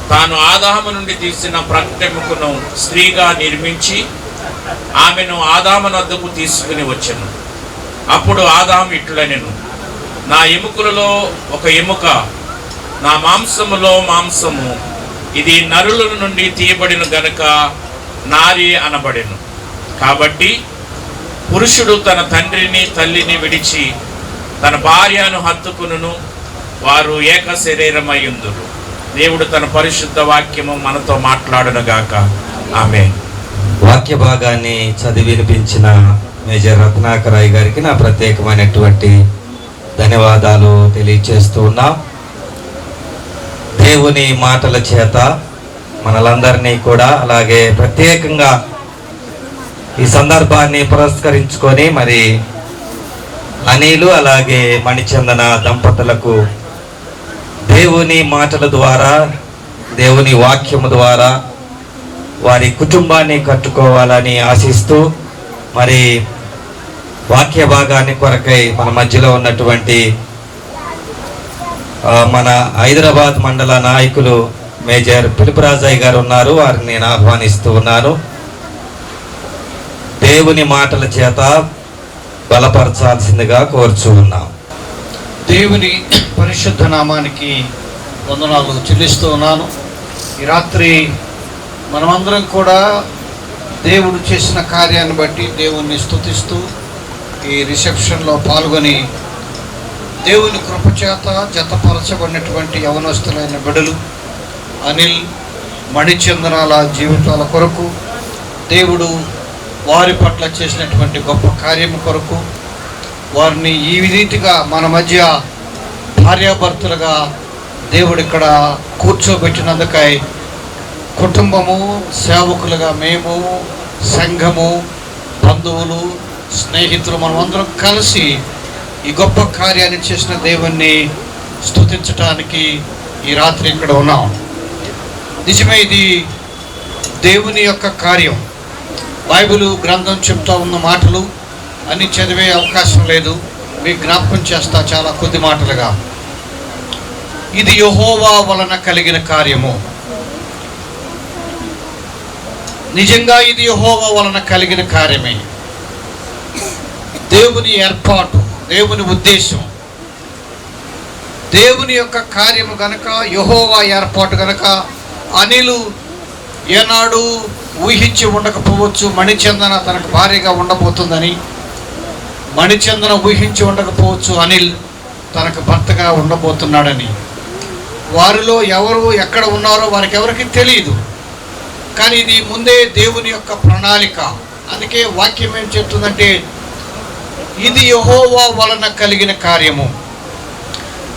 తాను ఆదాము నుండి తీసిన ప్రక్కటెముకను స్త్రీగా నిర్మించి ఆమెను ఆదాము వద్దకు తీసుకుని వచ్చెను. అప్పుడు ఆదాము ఇట్లనెను, నా ఎముకలలో ఒక ఎముక, నా మాంసములో మాంసము, ఇది నరుల నుండి తీయబడిన గనుక నారి అనబడెను. కాబట్టి పురుషుడు తన తండ్రిని తల్లిని విడిచి తన భార్యను హత్తుకును, వారు ఏక శరీరమయ్యుందురు. దేవుడు తన పరిశుద్ధ వాక్యము మనతో మాట్లాడునుగాక. ఆమేన్.
వాక్య భాగాన్ని చదివి వినిపించిన మేజర్ రత్నాకర్ అయ్య గారికి నా ప్రత్యేకమైనటువంటి ధన్యవాదాలు తెలియచేస్తూ ఉన్నాం. దేవుని మాటల చేత మనలందరినీ కూడా, అలాగే ప్రత్యేకంగా ఈ సందర్భాన్ని పురస్కరించుకొని మరి అనిలు అలాగే మణిచందన దంపతులకు దేవుని మాటల ద్వారా, దేవుని వాక్యము ద్వారా వారి కుటుంబాన్ని కట్టుకోవాలని ఆశిస్తూ మరి వాక్య భాగాన్ని కొరకై మన మధ్యలో ఉన్నటువంటి మన హైదరాబాద్ మండల నాయకులు మేజర్ పిలుపురాజయ్య గారు ఉన్నారు. వారిని నేను ఆహ్వానిస్తూ ఉన్నాను. దేవుని మాటల చేత బలపరచాల్సిందిగా కోరుచూ ఉన్నాం.
దేవుని పరిశుద్ధ నామానికి వందనాలు చెల్లిస్తూ ఉన్నాను. ఈ రాత్రి మనమందరం కూడా దేవుడు చేసిన కార్యాన్ని బట్టి దేవుణ్ణి స్తుతిస్తూ ఈ రిసెప్షన్లో పాల్గొని దేవుని కృపచేత జతపరచబడినటువంటి యవనస్తులైన బిడ్డలు అనిల్ మణిచందనాల జీవితాల కొరకు దేవుడు వారి పట్ల చేసినటువంటి గొప్ప కార్యము కొరకు వారిని ఈ రీతిగా మన మధ్య భార్యాభర్తలుగా దేవుడు ఇక్కడ కూర్చోబెట్టినందుకై కుటుంబము, సేవకులుగా మేము, సంఘము, బంధువులు, స్నేహితులు మనమందరం కలిసి ఈ గొప్ప కార్యాన్ని చేసిన దేవుణ్ణి స్తుతించటానికి ఈ రాత్రి ఇక్కడ ఉన్నాం. నిజమే, ఇది దేవుని యొక్క కార్యం. బైబిల్ గ్రంథం చెప్తా ఉన్న మాటలు అన్ని చదివే అవకాశం లేదు. మీకు జ్ఞాపకం చేస్తా చాలా కొద్ది మాటలుగా. ఇది యెహోవా వలన కలిగిన కార్యము. నిజంగా ఇది యెహోవా వలన కలిగిన కార్యమే. దేవుని ఏర్పాటు, దేవుని ఉద్దేశం, దేవుని యొక్క కార్యము గనక, యెహోవా ఏర్పాటు గనక అనిలు ఏనాడు ఊహించి ఉండకపోవచ్చు మణిచందన తనకు భార్యగా ఉండబోతుందని. మణిచందన ఊహించి ఉండకపోవచ్చు అనిల్ తనకు భర్తగా ఉండబోతున్నాడని. వారిలో ఎవరు ఎక్కడ ఉన్నారో వారికి ఎవరికి తెలియదు. కానీ ఇది ముందే దేవుని యొక్క ప్రణాళిక. అందుకే వాక్యం ఏం చెప్తుందంటే ఇది యెహోవా వలన కలిగిన కార్యము.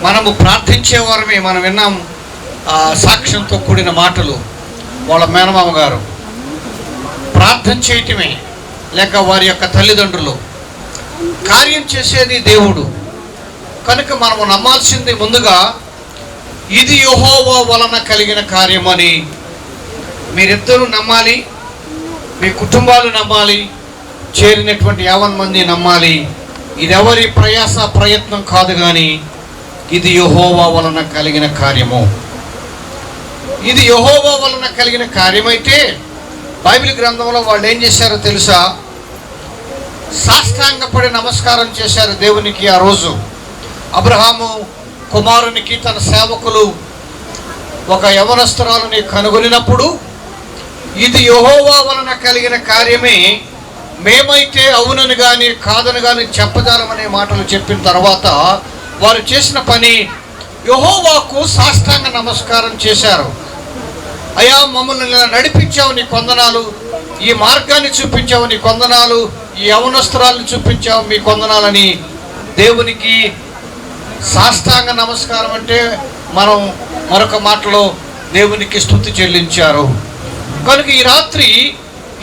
మనము ప్రార్థించేవారమే. మనం విన్నాం సాక్ష్యంతో కూడిన మాటలు. వాళ్ళ మేనమామ గారు ప్రార్థన చేయటమే, లేక వారి యొక్క తల్లిదండ్రులు. కార్యం చేసేది దేవుడు కనుక మనము నమ్మాల్సింది ముందుగా ఇది యెహోవా వలన కలిగిన కార్యమని మీరిద్దరూ నమ్మాలి, మీ కుటుంబాలు నమ్మాలి, చేరినటువంటి 50 మంది నమ్మాలి. ఇది ఎవరి ప్రయత్నం కాదు, కానీ ఇది యెహోవా వలన కలిగిన కార్యము. ఇది యెహోవా వలన కలిగిన కార్యమైతే బైబిల్ గ్రంథంలో వాళ్ళు ఏం చేశారో తెలుసా? సాష్టాంగపడి నమస్కారం చేశారు దేవునికి. ఆ రోజు అబ్రహాము కుమారునికి తన సేవకులు ఒక యవనస్తురాలని కనుగొనినప్పుడు ఇది యెహోవా వలన కలిగిన కార్యమే, మేమైతే అవునని కానీ కాదని కానీ చెప్పజాలమనే మాటలు చెప్పిన తర్వాత వారు చేసిన పని యెహోవాకు సాష్టాంగ నమస్కారం చేశారు. అయ్యా, మమ్మల్ని నడిపించావు, నీ కొందనాలు. ఈ మార్గాన్ని చూపించావు, నీ కొందనాలు. ఈ యవనస్తురాలను చూపించావు, మీ కొందనాలని దేవునికి సాష్టాంగ నమస్కారం అంటే మనం మరొక మాటలో దేవునికి స్తుతి చెల్లించారు. కనుక ఈ రాత్రి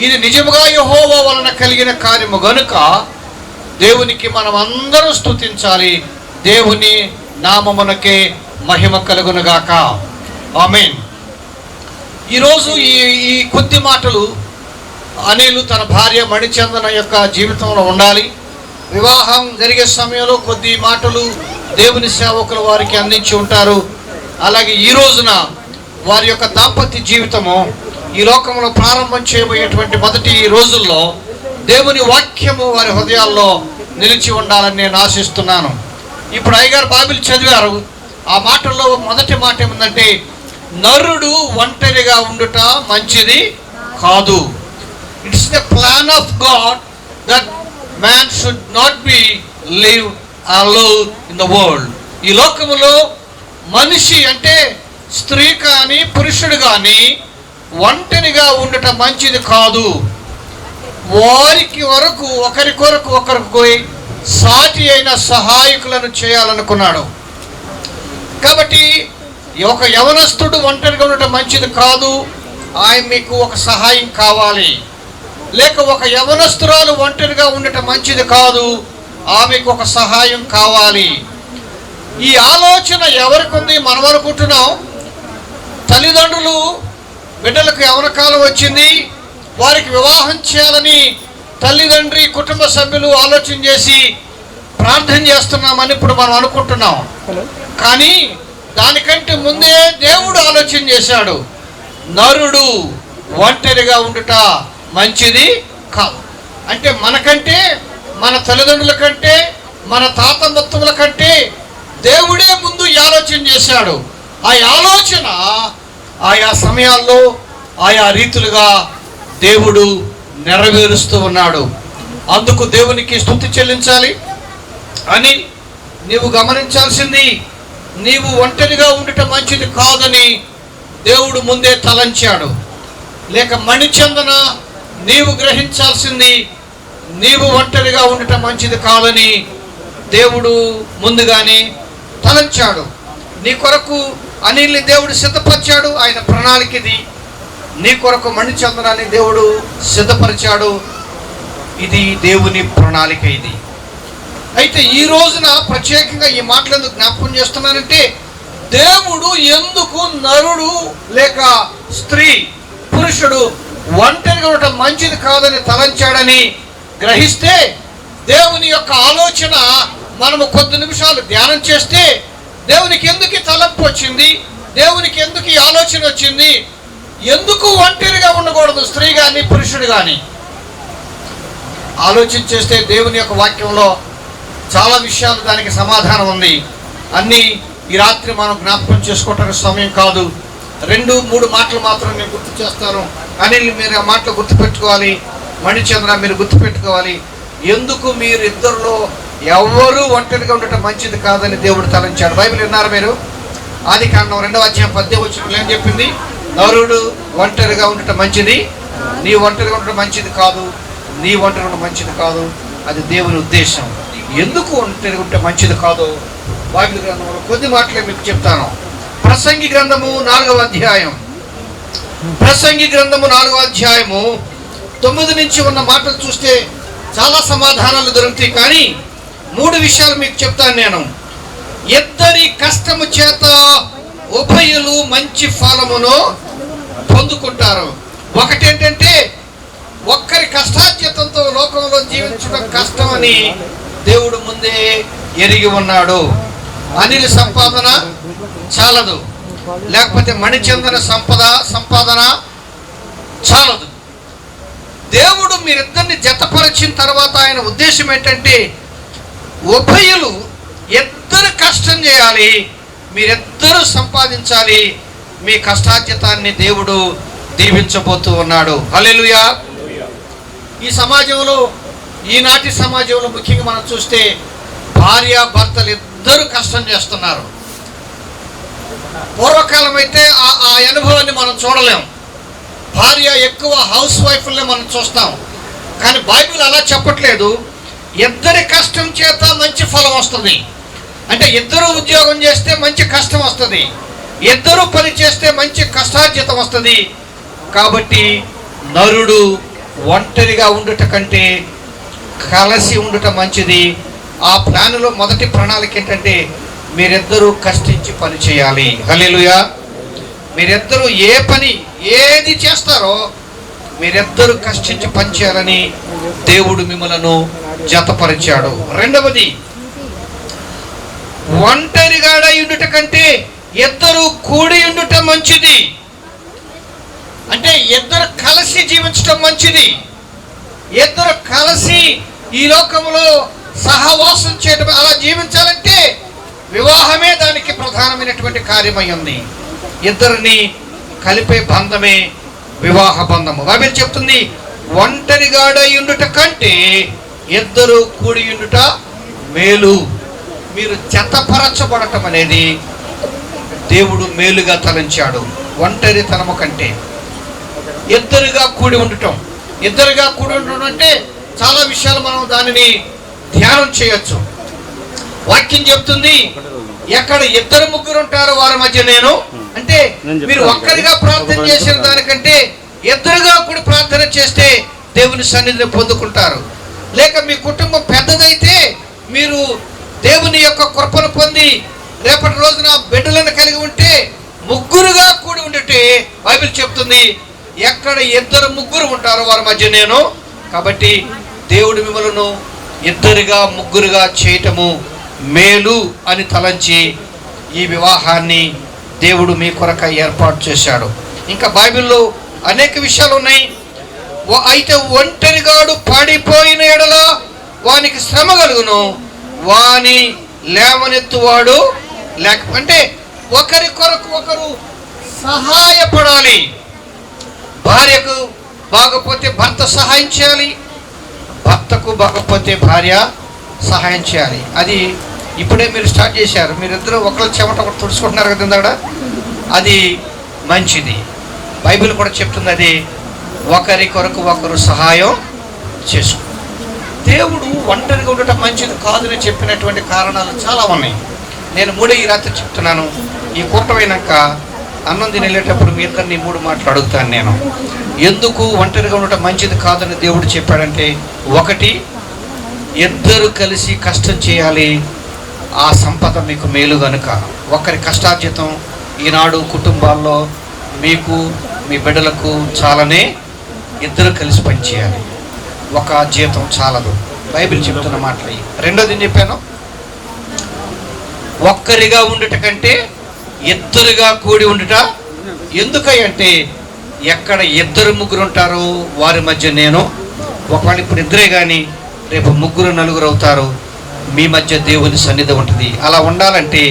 ఇది నిజముగా యెహోవా వలన కలిగిన కార్యము గనుక దేవునికి మనం అందరూ స్తుతించాలి. దేవుని నామమునకే మహిమ కలుగునుగాక. ఆమేన్. ఈరోజు ఈ కొద్ది మాటలు అనిలు తన భార్య మణిచందన యొక్క జీవితంలో ఉండాలి. వివాహం జరిగే సమయంలో కొద్ది మాటలు దేవుని సేవకులు వారికి అందించి ఉంటారు. అలాగే ఈ రోజున వారి యొక్క దాంపత్య జీవితము ఈ లోకంలో ప్రారంభం చేయబోయేటువంటి మొదటి రోజుల్లో దేవుని వాక్యము వారి హృదయాల్లో నిలిచి ఉండాలని నేను ఆశిస్తున్నాను. ఇప్పుడు అయ్యగారు బైబిల్ చదివారు. ఆ మాటల్లో మొదటి మాట ఏముందంటే, నరుడు ఒంటరిగా ఉండుట మంచిది కాదు. It's the plan of God that man should not be live alone in the world. ఈ లోకములో మనిషి అంటే స్త్రీ కానీ పురుషుడు కానీ ఒంటరిగా ఉండటం మంచిది కాదు. వారికి వరకు ఒకరి కొరకు ఒకరికి సాటి అయిన సహాయకులను చేయాలనుకున్నాడు. కాబట్టి ఒక యవనస్తుడు ఒంటరిగా ఉండటం మంచిది కాదు. ఆయన మీకు ఒక సహాయం కావాలి. లేక ఒక యవనస్తురాలు ఒంటరిగా ఉండటం మంచిది కాదు, ఆమెకు ఒక సహాయం కావాలి. ఈ ఆలోచన ఎవరికి ఉంది? మనం అనుకుంటున్నాం తల్లిదండ్రులు బిడ్డలకు యవన కాలం వచ్చింది, వారికి వివాహం చేయాలని తల్లిదండ్రి కుటుంబ సభ్యులు ఆలోచన చేసి ప్రార్థన చేస్తున్నామని ఇప్పుడు మనం అనుకుంటున్నాం. కానీ దానికంటే ముందే దేవుడు ఆలోచన చేశాడు, నరుడు ఒంటరిగా ఉండుట మంచిది కాదు. అంటే మనకంటే, మన తల్లిదండ్రుల కంటే, మన తాత ముత్తముల కంటే దేవుడే ముందు ఈ ఆలోచన చేశాడు. ఆ ఆలోచన ఆయా సమయాల్లో ఆయా రీతులుగా దేవుడు నెరవేరుస్తూ ఉన్నాడు. అందుకు దేవునికి స్తుతి చెల్లించాలి అని నీవు గమనించాల్సింది, నీవు ఒంటరిగా ఉండటం మంచిది కాదని దేవుడు ముందే తలంచాడు. లేక మణిచందన, నీవు గ్రహించాల్సింది, నీవు ఒంటరిగా ఉండటం మంచిది కాదని దేవుడు ముందుగానే తలంచాడు. నీ కొరకు అనిల్ని దేవుడు సిద్ధపరిచాడు. ఆయన ప్రణాళిక ఇది. నీ కొరకు మణిచందనాన్ని దేవుడు సిద్ధపరిచాడు. ఇది దేవుని ప్రణాళిక ఇది. అయితే ఈ రోజున ప్రత్యేకంగా ఈ మాటలు ఎందుకు జ్ఞాపకం చేస్తున్నానంటే, దేవుడు ఎందుకు నరుడు లేక స్త్రీ, పురుషుడు ఒంటరిగా ఉండటం మంచిది కాదని తలంచాడని గ్రహిస్తే, దేవుని యొక్క ఆలోచన మనము కొద్ది నిమిషాలు ధ్యానం చేస్తే, దేవునికి ఎందుకు ఈ తలంపు వచ్చింది, దేవునికి ఎందుకు ఈ ఆలోచన వచ్చింది, ఎందుకు ఒంటరిగా ఉండకూడదు స్త్రీ కానీ పురుషుడు కానీ ఆలోచన చేస్తే దేవుని యొక్క వాక్యంలో చాలా విషయాలు దానికి సమాధానం ఉంది. అన్నీ ఈ రాత్రి మనం జ్ఞాపకం చేసుకోవటానికి సమయం కాదు. 2-3 మాటలు మాత్రం నేను గుర్తు చేస్తాను. అనిల్, మీరు ఆ మాటలు గుర్తుపెట్టుకోవాలి. మణిచంద్ర, మీరు గుర్తుపెట్టుకోవాలి. ఎందుకు మీరు ఇద్దరిలో ఎవరు ఒంటరిగా ఉండటం మంచిది కాదని దేవుడు తలంచాడు. బైబిల్ విన్నారు మీరు? ఆదికాండం 2వ అధ్యాయం 10వ వచనంలో ఏం చెప్పింది? నరుడు ఒంటరిగా ఉండటం మంచిది, నీ ఒంటరిగా ఉండటం మంచిది కాదు, నీ ఒంటరిగా ఉండటం మంచిది కాదు. అది దేవుని ఉద్దేశం. ఎందుకు ఒంటరిగా ఉంటే మంచిది కాదో బైబిల్ గ్రంథంలో కొద్ది మాటలే మీకు చెప్తాను. ప్రసంగి గ్రంథము 4వ అధ్యాయం, ప్రసంగి గ్రంథము 4వ అధ్యాయము 9 నుంచి ఉన్న మాటలు చూస్తే చాలా సమాధానాలు దొరుకుతాయి. కానీ 3 విషయాలు మీకు చెప్తాను నేను. ఇద్దరి కష్టము చేత ఉభయులు మంచి ఫలమును పొందుకుంటారు. ఒకటేంటంటే, ఒక్కరి కష్టార్జితంతో లోకంలో జీవించడం కష్టమని దేవుడు ముందే ఎరిగి ఉన్నాడు. అనిల్ సంపాదన చాలదు, లేకపోతే మణిచందన సంపాదన చాలదు. దేవుడు మీరిద్దరిని జతపరిచిన తర్వాత ఆయన ఉద్దేశం ఏంటంటే, ఉభయులు ఇద్దరు కష్టం చేయాలి, మీరిద్దరూ సంపాదించాలి. మీ కష్టార్జితాన్ని దేవుడు దీవించబోతూ ఉన్నాడు. హల్లెలూయా. ఈ సమాజంలో, ఈనాటి సమాజంలో ముఖ్యంగా మనం చూస్తే భార్య భర్తలు ఇద్దరు కష్టం చేస్తున్నారు. పూర్వకాలం అయితే ఆ అనుభవాన్ని మనం చూడలేం. భార్య ఎక్కువ హౌస్ వైఫ్లనే మనం చూస్తాం. కానీ బైబిల్ అలా చెప్పట్లేదు. ఇద్దరి కష్టం చేత మంచి ఫలం వస్తుంది. అంటే ఇద్దరు ఉద్యోగం చేస్తే మంచి కష్టం వస్తుంది, ఇద్దరు పని చేస్తే మంచి కష్టార్జితం వస్తుంది. కాబట్టి నరుడు ఒంటరిగా ఉండుట కంటే కలిసి ఉండుట మంచిది. ఆ ప్లాన్లో మొదటి ప్రణాళిక ఏంటంటే, మీరిద్దరూ కష్టించి పని చేయాలి. హల్లెలూయా. మీరిద్దరూ ఏ పని ఏది చేస్తారో మీరిద్దరూ కష్టించి పని చేయాలని దేవుడు మిమ్మలను జతపరిచాడు. రెండవది, ఒంటరిగా ఉండుట కంటే ఇద్దరు కూడి ఉండుట మంచిది. అంటే ఇద్దరు కలిసి జీవించడం మంచిది. ఇద్దరు కలిసి ఈ లోకంలో సహవాసం చేయడం, అలా జీవించాలంటే వివాహమే దానికి ప్రధానమైనటువంటి కార్యమై ఉంది. ఇద్దరిని కలిపే బంధమే వివాహ బంధము. బైబిల్ చెప్తుంది, ఒంటరిగా ఉండుట కంటే ఇద్దరు కూడి ఉండుట మేలు. మీరు జతపరచబడటం అనేది దేవుడు మేలుగా తలంచాడు. ఒంటరితనము కంటే ఇద్దరుగా కూడి ఉండటం. ఇద్దరుగా కూడి ఉండటం అంటే చాలా విషయాలు మనం దానిని ధ్యానం చేయొచ్చు. వాక్యం చెప్తుంది, ఎక్కడ 2-3 ఉంటారో వారి మధ్య నేను. అంటే మీరు ఒక్కరిగా ప్రార్థన చేసిన దానికంటే ఇద్దరుగా కూడి ప్రార్థన చేస్తే దేవుని సన్నిధిని పొందుకుంటారు. లేక మీ కుటుంబం పెద్దదైతే మీరు దేవుని యొక్క కృపను పొంది రేపటి రోజున బిడ్డలను కలిగి ఉంటే 3 కూడి ఉంటే బైబిల్ చెప్తుంది, ఎక్కడ 2-3 ఉంటారో వారి మధ్య నేను. కాబట్టి దేవుడు మిమ్మలను 2-3 చేయటము మేలు అని తలంచి ఈ వివాహాన్ని దేవుడు మీ కొరకై ఏర్పాటు చేశాడు. ఇంకా బైబిల్లో అనేక విషయాలు ఉన్నాయి. అయితే ఒంటరిగాడు పాడిపోయిన ఎడల వానికి శ్రమ కలుగును, వాని లేవనెత్తువాడు లేక, అంటే ఒకరి కొరకు ఒకరు సహాయపడాలి. భార్యకు బాగపోతే భర్త సహాయం చేయాలి, భర్తకు బాగపోతే భార్య సహాయం చేయాలి. అది ఇప్పుడే మీరు స్టార్ట్ చేశారు. మీరిద్దరూ ఒకరు చెమట ఒకరు తుడుచుకుంటున్నారు కదా ఇందాక, అది మంచిది. బైబిల్ కూడా చెప్తుంది అది ఒకరి కొరకు ఒకరు సహాయం చేసుకో. దేవుడు ఒంటరిగా ఉండటం మంచిది కాదని చెప్పినటువంటి కారణాలు చాలా ఉన్నాయి. నేను మూడే ఈ రాత్రి చెప్తున్నాను. ఈ కూటమైనాక అన్నం తిని వెళ్ళేటప్పుడు మీ ఇద్దరిని 3 మాటలు అడుగుతాను నేను. ఎందుకు ఒంటరిగా ఉండటం మంచిది కాదని దేవుడు చెప్పాడంటే, ఒకటి, ఇద్దరు కలిసి కష్టం చేయాలి, ఆ సంపద మీకు మేలు గనుక. ఒకరి కష్టార్జితం ఈనాడు కుటుంబాల్లో మీకు మీ బిడ్డలకు చాలానే ఇద్దరు కలిసి పనిచేయాలి. ఒక జీతం చాలదు, బైబిల్ చెప్తున్న మాటలు. రెండోది ఏం చెప్పాను, ఒక్కరిగా ఉండుట కంటే ఇద్దరుగా కూడి ఉండుట. ఎందుకంటే ఎక్కడ 2-3 ఉంటారో వారి మధ్య నేను, ఒకవేళ ఇప్పుడు ఇద్దరే కానీ రేపు 3-4 అవుతారు, మీ మధ్య దేవుని సన్నిధి ఉంటుంది. అలా ఉండాలంటే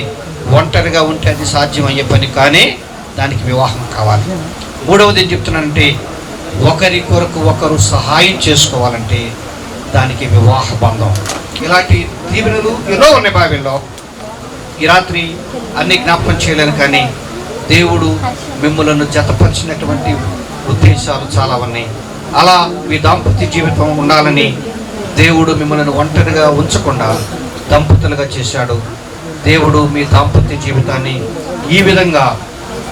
ఒంటరిగా ఉంటే అది సాధ్యం అయ్యే పని, కానీ దానికి వివాహం కావాలి. మూడవది ఏం చెప్తున్నానంటే, ఒకరి కొరకు ఒకరు సహాయం చేసుకోవాలంటే దానికి వివాహ బంధం. ఇలాంటి దీవెనలు ఎన్నో ఉన్నాయి బైబిల్లో. ఈ రాత్రి అన్ని జ్ఞాపకం చేయలేను, కానీ దేవుడు మిమ్మల్ని జతపరిచినటువంటి ఉద్దేశాలు చాలా ఉన్నాయి. అలా మీ దాంపత్య జీవితం ఉండాలని దేవుడు మిమ్మల్ని ఒంటరిగా ఉంచకుండా దంపతులుగా చేశాడు. దేవుడు మీ దాంపత్య జీవితాన్ని ఈ విధంగా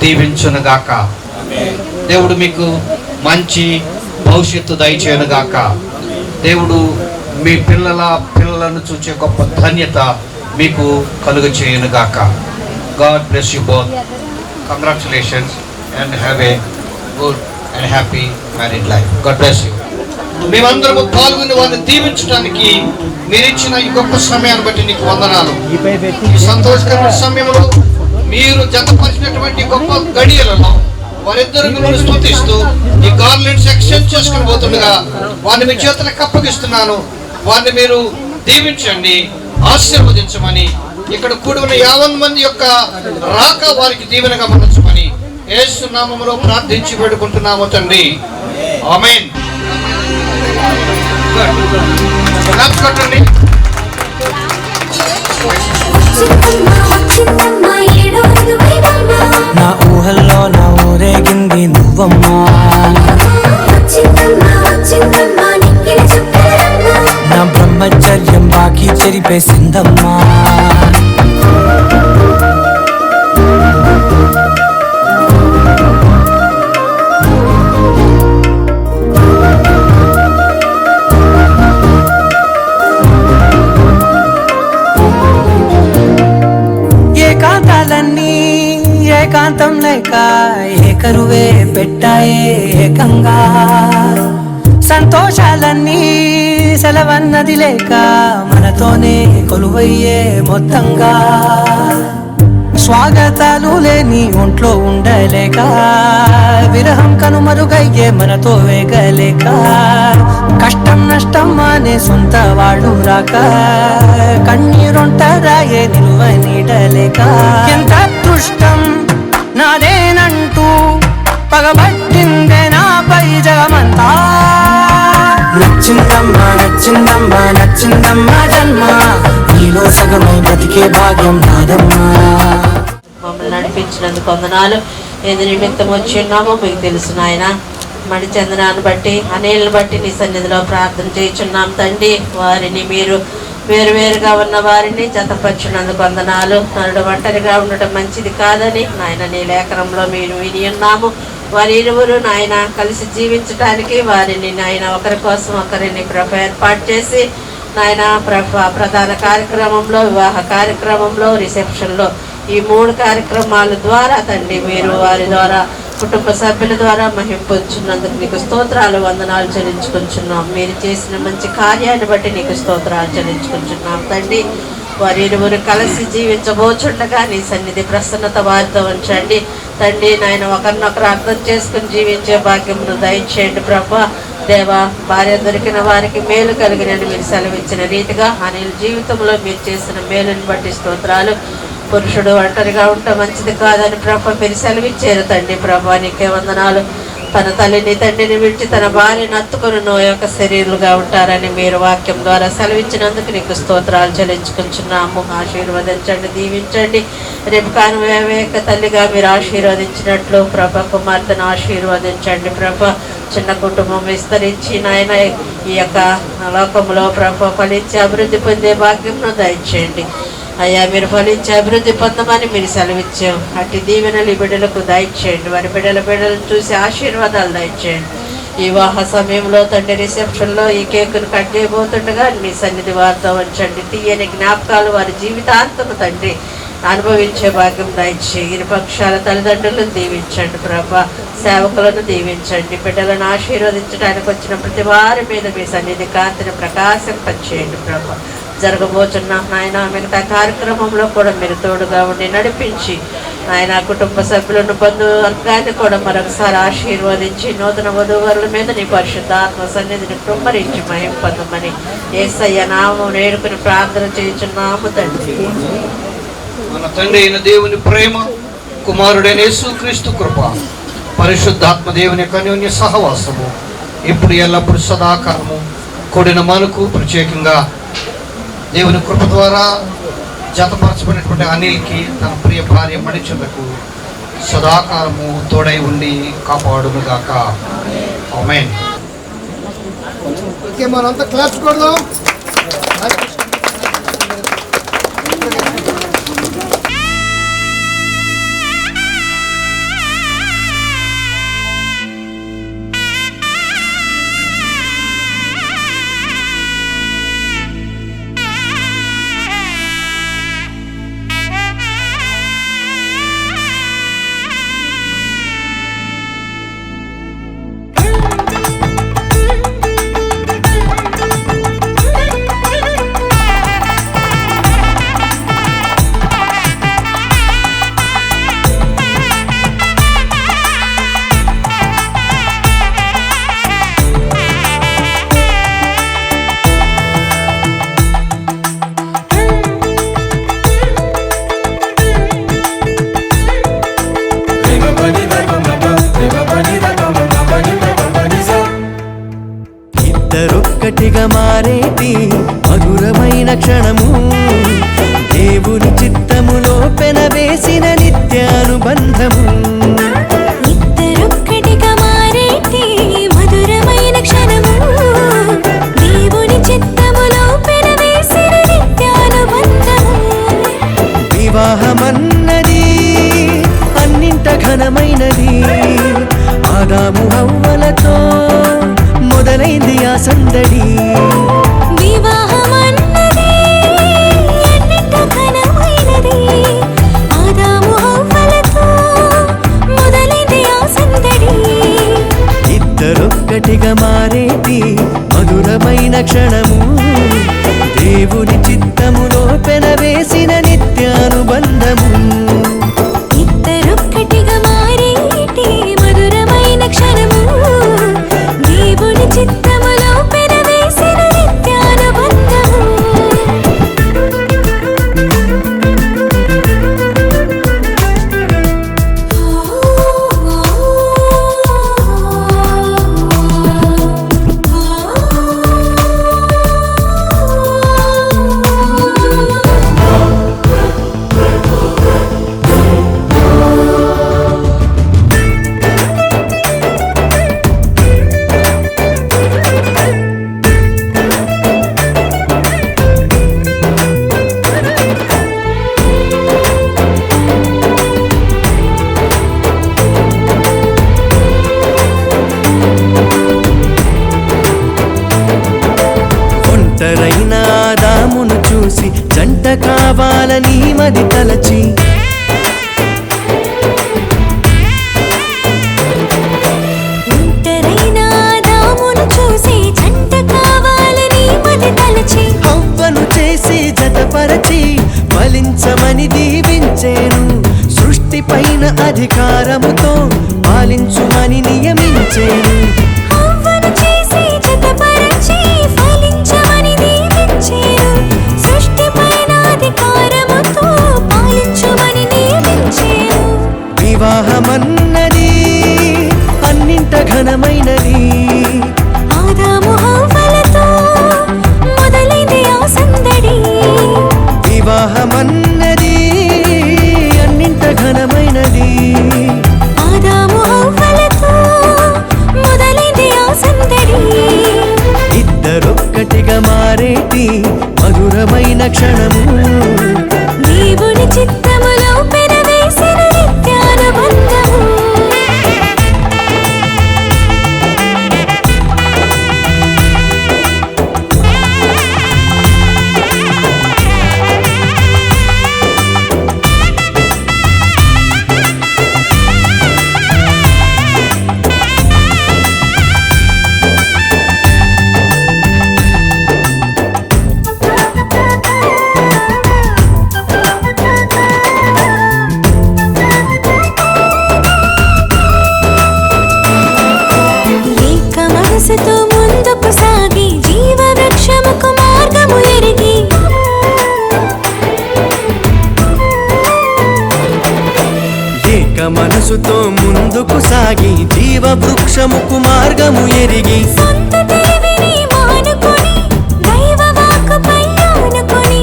దీవించునుగాక. దేవుడు మీకు మంచి భవిష్యత్తు దయచేయునుగాక. దేవుడు మీ పిల్లలను చూసే గొప్ప ధన్యత మీకు కలుగ చేయునుగాక. God bless you both. Congratulations and have a good and happy married life. God bless you. మేమందరము పాల్గొని వారిని దీవించడానికి మీరు ఇచ్చిన ఈ గొప్ప సమయాన్ని బట్టి నీకు వందనాలు. ఈ సంతోషకరమైన సమయంలో మీరు జతపరిచినటువంటి గొప్ప గడియలలో వారిద్దరు మిమ్మల్ని స్తుతిస్తూ ఈ గార్లెండ్స్ ఎక్స్చేంజ్ చేసుకుని పోతుండగా వారిని మీ చేతులకు అప్పగిస్తున్నాను. వారిని మీరు దీవించండి, ఆశీర్వదించమని, ఇక్కడ కూడి ఉన్న 50 మంది యొక్క రాక వారికి దీవెనగా మలచమని యేసు నామములో ప్రార్థించి వేడుకుంటున్నాము తండ్రి. ఆమేన్. కొట్టండి.
నా ఊహల్లో నా ఊరేగింది నువ్వమ్మా, నా బ్రహ్మచర్యం బాకీ చెరిపేసిందమ్మా. ఏకాంతాలన్నీ ఏకాంతం లేక ఏకరువే పెట్టాయే ఏకంగా, సంతోషాలన్నీ సెలవన్నది లేక మనతోనే కొలువయ్యే మొత్తంగా. స్వాగతాలు లేని ఒంట్లో ఉండలేక విరహం కనుమరుగయ్యే మనతో వేగలేక, కష్టం నష్టం అనే సొంత వాళ్ళు రాక కన్నీరొంటరాయే నిలువ నీడలేక. ఎంత అదృష్టం నాదేనంటూ పగబట్టిందే నాపై జగమంతా. నచ్చిందమ్మా నచ్చిందమ్మా నచ్చిందమ్మా జన్మ, నీలో సగమై బతికే భాగ్యం నాదమ్మా.
మమ్మల్ని నడిపించినందుకు వందనాలు. ఏది నిమిత్తం వచ్చి ఉన్నామో మీకు తెలుసు నాయన. మడి చందనాన్ని బట్టి అనేళ్ళని బట్టి నీ సన్నిధిలో ప్రార్థన చేయుచున్నాం తండ్రి. వారిని మీరు వేరువేరుగా ఉన్న వారిని జతపరిచినందుకు వందనాలు. నరుడు ఒంటరిగా ఉండటం మంచిది కాదని నాయన నీ లేఖనంలో మీరు విని ఉన్నాము. వారి ఇరువురు నాయన కలిసి జీవించడానికి వారిని నాయన ఒకరి కోసం ఒకరిని ఏర్పాటు చేసి నాయన ప్రధాన కార్యక్రమంలో, వివాహ కార్యక్రమంలో, రిసెప్షన్లో, ఈ 3 కార్యక్రమాల ద్వారా తండ్రి మీరు వారి ద్వారా కుటుంబ సభ్యుల ద్వారా మహిమ పొందుచున్నందుకు నీకు స్తోత్రాలు వందనాలు చెల్లించుకుంటున్నాం. మీరు చేసిన మంచి కార్యాన్ని బట్టి నీకు స్తోత్రాలు చెల్లించుకుంటున్నాం తండ్రి. వారి ఇరువురు కలిసి జీవించబోచుండగా నీ సన్నిధి ప్రసన్నత వారితో ఉంచండి తండ్రి. నాయన ఒకరినొకరు అర్థం చేసుకుని జీవించే భాగ్యమును దయచేయండి ప్రభా. దేవా, భార్య దొరికిన వారికి మేలు కలిగినని మీరు సెలవిచ్చిన రీతిగా అనిల్ జీవితంలో మీరు చేసిన మేలుని బట్టి స్తోత్రాలు. పురుషుడు ఒంటరిగా ఉంటే మంచిది కాదని ప్రభా మీరు సెలవిచ్చారు తండ్రి. ప్రభా నీకే వందనాలు. తన తల్లిని తండ్రిని విడిచి తన భార్యను అత్తుకుని నోయ యొక్క శరీరులుగా ఉంటారని మీరు వాక్యం ద్వారా సెలవిచ్చినందుకు నీకు స్తోత్రాలు చెల్లించుకుంటున్నాము. ఆశీర్వదించండి, దీవించండి. రేపు కానువేక తల్లిగా మీరు ఆశీర్వదించినట్లు ప్రభ కుమార్తెను ఆశీర్వదించండి ప్రభ. చిన్న కుటుంబం విస్తరించి నాయన ఈ యొక్క లోకంలో ప్రభ ఫలించి అభివృద్ధి పొందే భాగ్యంను దయచేయండి అయ్యా. మీరు ఫలించి అభివృద్ధి పొందమని మీరు సెలవిచ్చాం. అట్టి దీవెనలు బిడ్డలకు దయచేయండి. వారి బిడ్డలను చూసి ఆశీర్వాదాలు దయచేయండి. ఈ వివాహ సమయంలో తండ్రి రిసెప్షన్లో ఈ కేకును కట్ చేయబోతుండగా మీ సన్నిధి వారితో ఉంచండి. తీయని జ్ఞాపకాలు వారి జీవితాంతము తండ్రి అనుభవించే భాగ్యం దయచేయి. ఇరు పక్షాల తల్లిదండ్రులను దీవించండి ప్రభా. సేవకులను దీవించండి. బిడ్డలను ఆశీర్వదించడానికి వచ్చిన ప్రతి వారి మీద మీ సన్నిధి కాంతిని ప్రకాశింపచేయండి ప్రభా. జరగబోతున్న నాయన మిగతా కార్యక్రమంలో కూడా మీరు తోడుగా ఉండి నడిపించి ఆయన కుటుంబ సభ్యులను బంధువర్గాన్ని కూడా మరొకసారి ఆశీర్వదించి నూతన వధూవరుల మీద నీ పరిశుద్ధాత్మ సన్నిధిని కుమ్మరించి మహిమ పొందమని యేసయ్య నామం నేర్చుకుని ప్రార్థన చేయించున్నాము తండ్రి.
మన తండ్రి అయిన దేవుని ప్రేమ, కుమారుడైన యేసుక్రీస్తు కృప, పరిశుద్ధాత్మ దేవుని యొక్క అన్యోన్య సహవాసము ఇప్పుడు ఎల్లప్పుడు సదాకాలము కూడిన మనకు ప్రత్యేకంగా దేవుని కృప ద్వారా జతపరచబడినటువంటి అనిల్కి తన ప్రియ భార్య మణిచంద్రకు సదాకాలము తోడై ఉండి కాపాడునుగాక. ఆమేన్. ఓకే, మనంతా క్లాస్ కొడదాం.
ఇద్దరొక్కటిగా మారేటి మధురమైన క్షణము, దేవుని చిత్తములో పెనవేసిన నిత్యానుబంధము.
ఇద్దరొక్కటిగా మారేటి మధురమైన క్షణము, దేవుని చిత్తములో పెనవేసిన నిత్యానుబంధము.
వివాహమన్నది అన్నింట ఘనమైనది, ఆదాము హవ్వలతో మొదలైంది ఆ సందడి.
వివాహమన్నది అన్నింట ఘనమైనది, ఆదాము హవ్వలతో మొదలైంది ఆ సందడి.
ఇద్దరొక్కటిగా మారేటి మధురమైన క్షణము, దేవుని చిత్తములో పెనవేసిన నిత్యానుబంధము.
ఇద్దరొక్కటిగా మారేటి మధురమైన క్షణము, దేవుని చిత్తములో పెనవేసిన నిత్యానుబంధము.
ఒంటరైన ఆదామును చూసి జంట కావాలని మది తలచి,
ఒంటరైన ఆదామును చూసి జంట కావాలని మది తలచి,
హవ్వను చేసి జతపరచి అధికారముతో పాలించుమని నియమించేను.
హవ్వను చేసి జతపరచి ఫలించమని దీవించేను. సృష్టిపైన అధికారముతో పాలించుమని నియమించేను.
వివాహమన్నది అన్నింట ఘనమైనది.
ఆదాము హవ్వలతో మొదలైంది ఆ సందడి.
వివాహమన్నది అన్నింట ఘనమైనది.
ఆదాము హవ్వలతో మొదలైంది ఆ సందడి.
ఇద్దరొక్కటిగా మారేటి మధురమైన క్షణము.
దేవుని చిత్తములో పెనవేసిన నిత్యానుబంధము. ఏక మనసుతో ముందుకు సాగి జీవవృక్షముకు మార్గము ఎరిగి
ఏక మనసుతో ముందుకు సాగి జీవవృక్షముకు మార్గము ఎరిగి
సొంత తెలివిని మానుకొని దైవ వాక్కుపై ఆనుకొని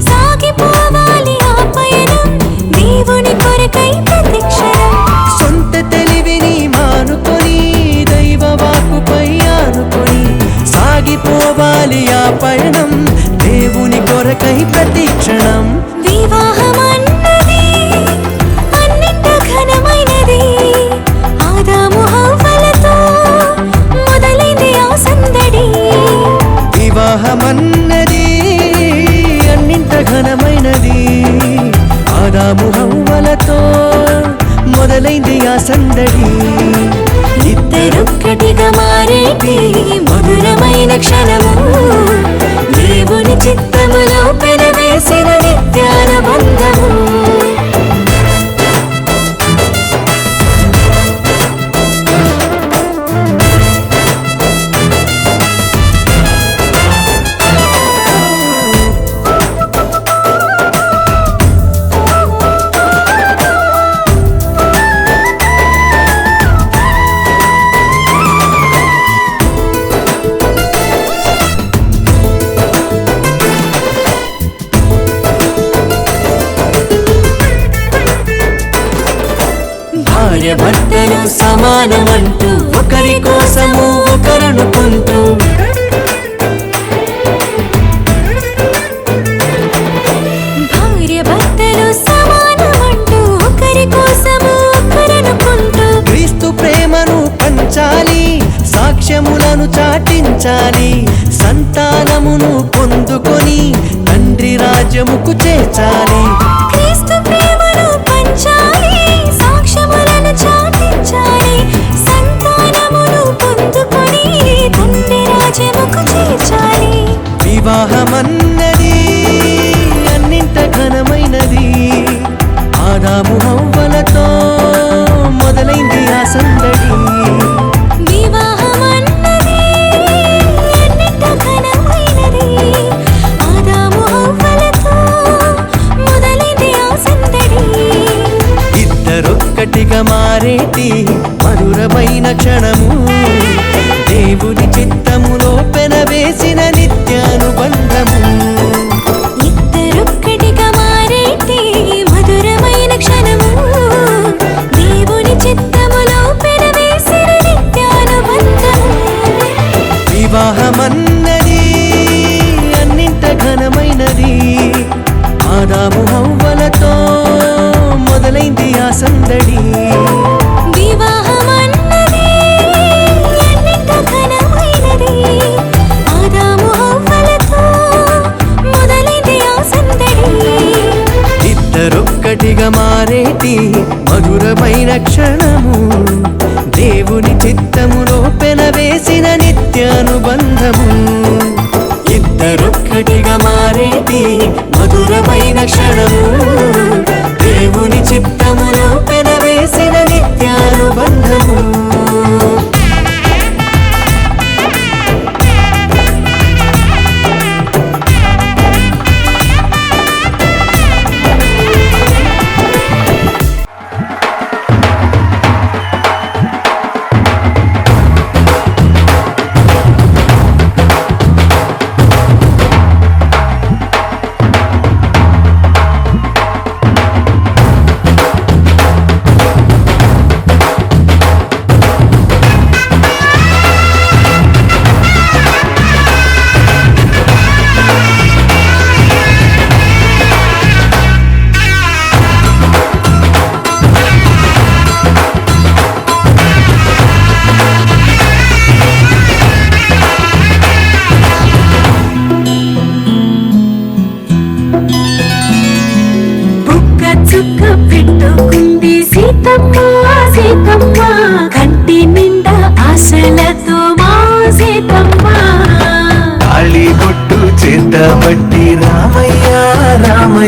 సాగిపోవాలి ఆ పయనం దేవుని కొరకై ప్రతిక్షణం.
సొంత తెలివిని మానుకొని దైవ వాక్కుపై ఆనుకొని సాగిపోవాలి ఆ పయనం దేవుని కొరకై ప్రతిక్షణం.
వివాహమన్నది అన్నింట ఘనమైనది. ఆదాము హవ్వలతో మొదలైంది ఆ సందడి.
వివాహమన్నది అన్నింట ఘనమైనది. ఆదాము హవ్వలతో మొదలైంది ఆ సందడి.
ఇద్దరొక్కటిగా మారేటి మధురమైన క్షణము. దేవుని చిత్తములో పెనవేసిన నిత్యానుబంధము.
భార్య భర్తలు సమానమంటూ ఒకరి కోసము ఒకరనుకుంటూ
భార్య భర్తలు సమానమంటూ ఒకరి కోసము ఒకరనుకుంటూ
క్రీస్తు ప్రేమను పంచాలి, సాక్ష్యములను చాటించాలి, సంతానమును పొందుకొని తండ్రి రాజ్యముకు చేర్చాలి.
క్రీస్తు ప్రేమను పంచాలి, సాక్ష్యములను చాటించాలి, సంతానమును పొందుకొని తండ్రి రాజ్యముకు చేర్చాలి.
వివాహమన్నది అన్నింట ఘనమైనది. ఆదాము హవ్వలతో మొదలైంది ఆ సందడి.
వివాహమన్నది అన్నింట ఘనమైనది. ఆదాము హవ్వలతో మొదలైంది ఆ సందడి.
ఇద్దరొక్కటిగా మారేటి మధురమైన క్షణము. దేవుని చిత్తములో పెనవేసిన నిత్యానుబంధము.
ఇద్దరొక్కటిగా మారేటి మధురమైన క్షణము. దేవుని చిత్తములో పెనవేసిన నిత్యానుబంధము.
వివాహమన్నది అన్నింట ఘనమైనది. ఆదాము హవ్వలతో మొదలైంది ఆ సందడి.
వివాహమన్నది అన్నింట ఘనమైనది. ఆదాము హవ్వలతో మొదలైంది ఆ సందడి.
ఇద్దరొక్కటిగా మారేటి మధురమైన క్షణము. దేవుని చిత్తములో పెనవేసిన నిత్యానుబంధము. ఇద్దరొక్కటిగా మారేటి మధురమైన క్షణము. దేవుని చిత్తములో పెనవేసిన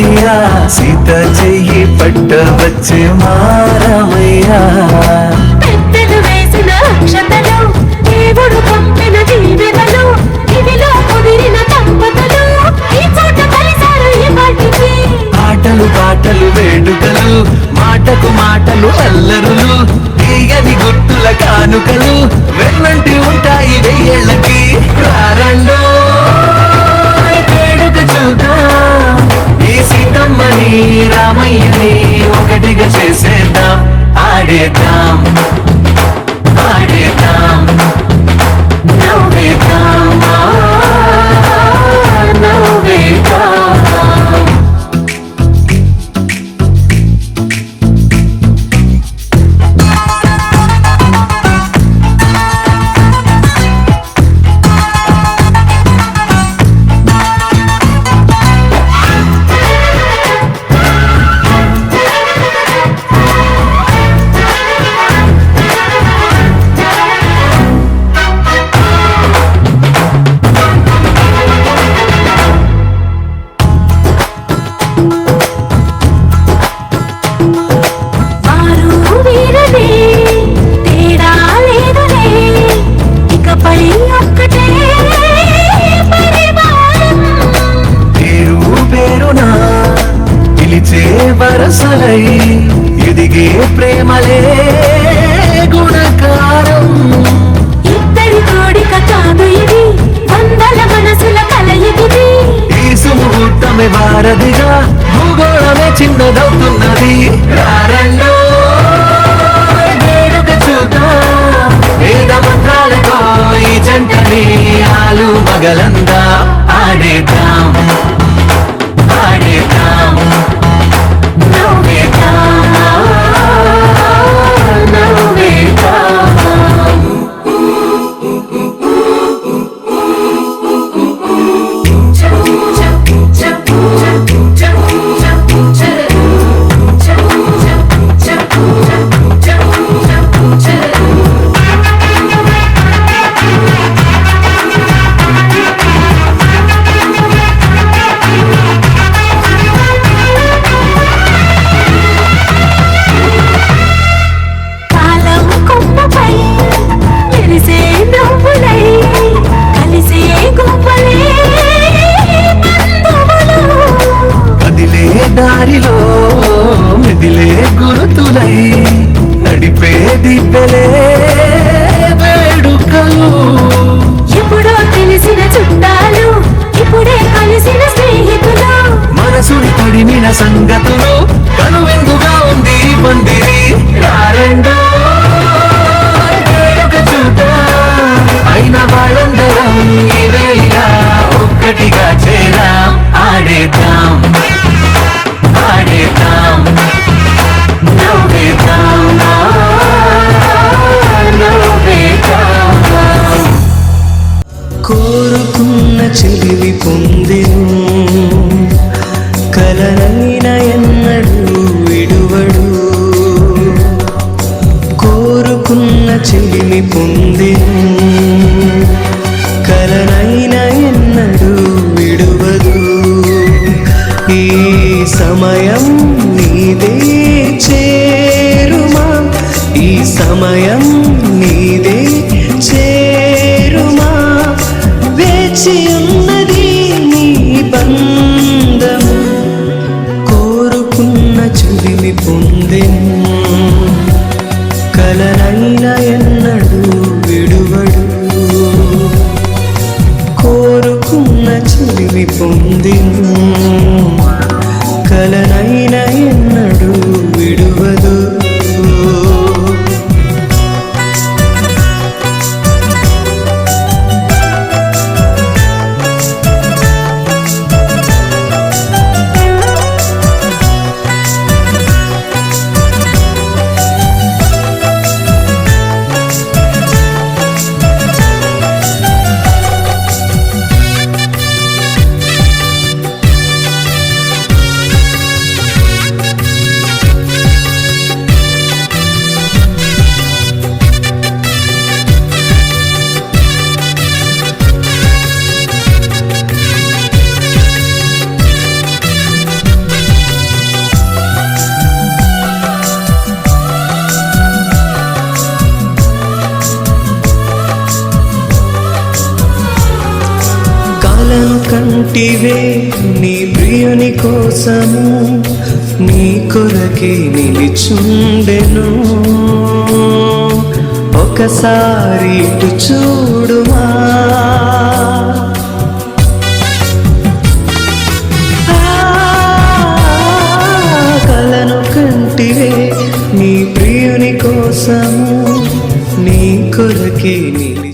రామయ్యా సీత చెయ్యి పట్టవచ్చే మారమయ్యా
పెద్దలు వేసిన అక్షతలు దేవుడు పంపిన దీవెనలు ఇవిలో కుదిరిన దంపతులు ఈ చోట కలిసారు ఈ పాటికి
ఆటలు పాటలు వేడుకలు మాటకు మాటలు అల్లరులు తీయని గుర్తుల కానుకలు వెన్నంటి ఉంటాయి వెయ్యేళ్ళకి రారండో వేడుక చూద్దాం ఈ సీతమ్మని రామయ్యని ఒకటిగా చేసేద్దాం ఆడేద్దాం ఆడేద్దాం నవ్వేద్దాం నవ్వేద్దాం వరసలై ఎదిగే ప్రేమలే గుణకారం
ఇద్దరి కోడిక కాదు ఇది వందల మనసుల కలయికిది
ఈ సుముహూర్తమే వారధిగా భూగోళమే చిన్నదవుతున్నది రారండో వేడుక చూద్దాం వేద మంత్రాలతో ఈ జంటని ఆలు మగలందా ఆడేద్దాం ఆడేద్దాం దారిలో మెదిలే గురుతులై నడిపే దిబ్బలే వేడుకలు
ఎప్పుడో తెలిసిన చుట్టాలు ఇప్పుడే కలిసిన స్నేహితులు
మనసుని తడిమిన సంగతులు కనువిందుగా ఉంది పందిరి రారెండో వేడుక చూద్దాం అయిన వాళ్ళందరం ఇవేలా ఒక్కటిగా చేరాం ఆడేద్దాం ఆడేద్దాం నవ్వేద్దాం నవ్వేద్దాం కోరుకున్న చెలివి పొందెను కలనైన ఎన్నడూ విడువడు కోరుకున్న చెలిమి పొందెను కలనైన ఎన్నడూ విడువదు ఈ సమయం నీదే చేరుమా ఈ సమయం నీదే చేరుమా వేచి ఉన్నది నీ బంధం కోరుకున్న చెలిమి పొందెను కలనైన ఎన్నడూ విడువడు కోరుకున్న చెలిమి పొందెను కలనైన ఎన్నడూ విడువదు
కంటివే నీ ప్రియుని కోసము నీ కొరకే నిలిచుండెను ఒకసారి ఇటు చూడుమా కలను కంటివే నీ ప్రియుని కోసము నీ కొరకే నిలిచి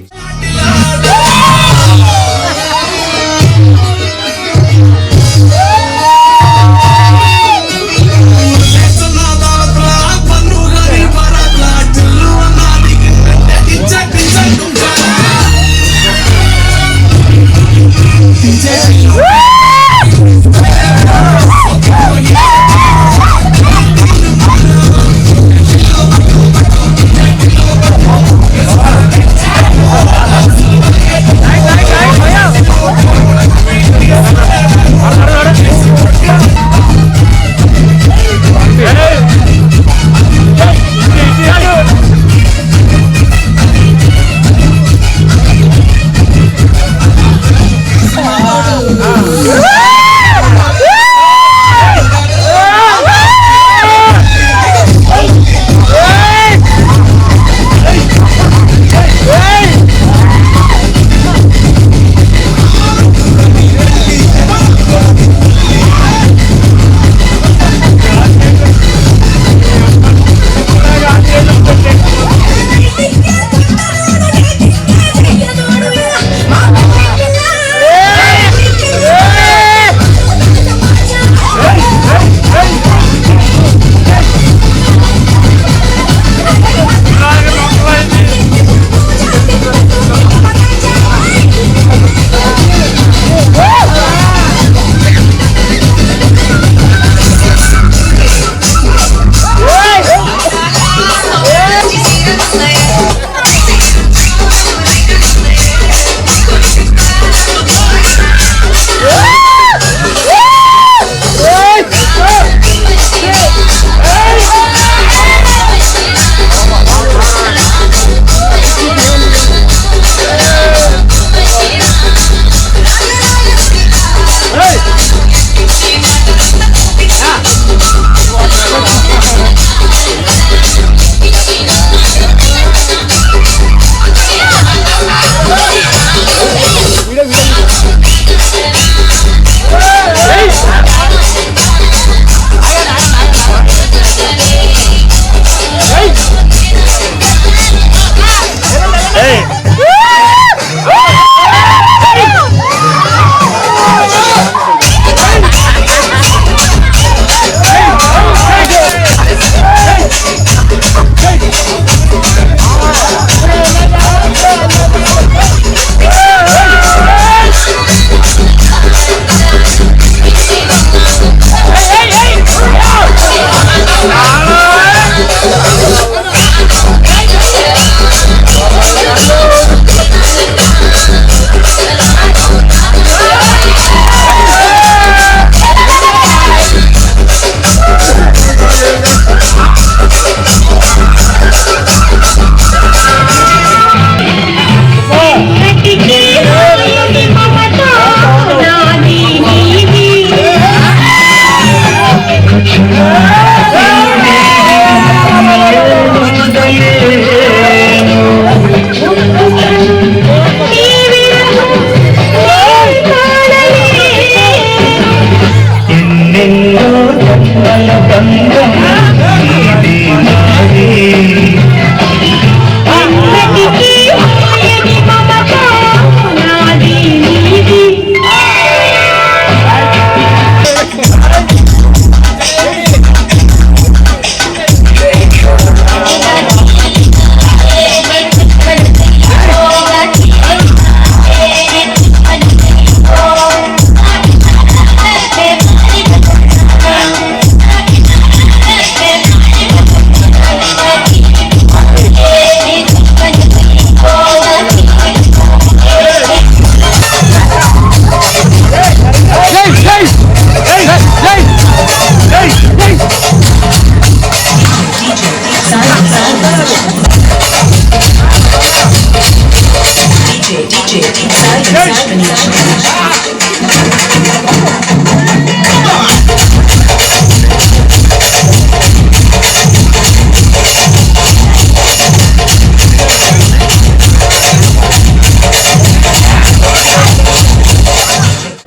DJ, inside Indonesia.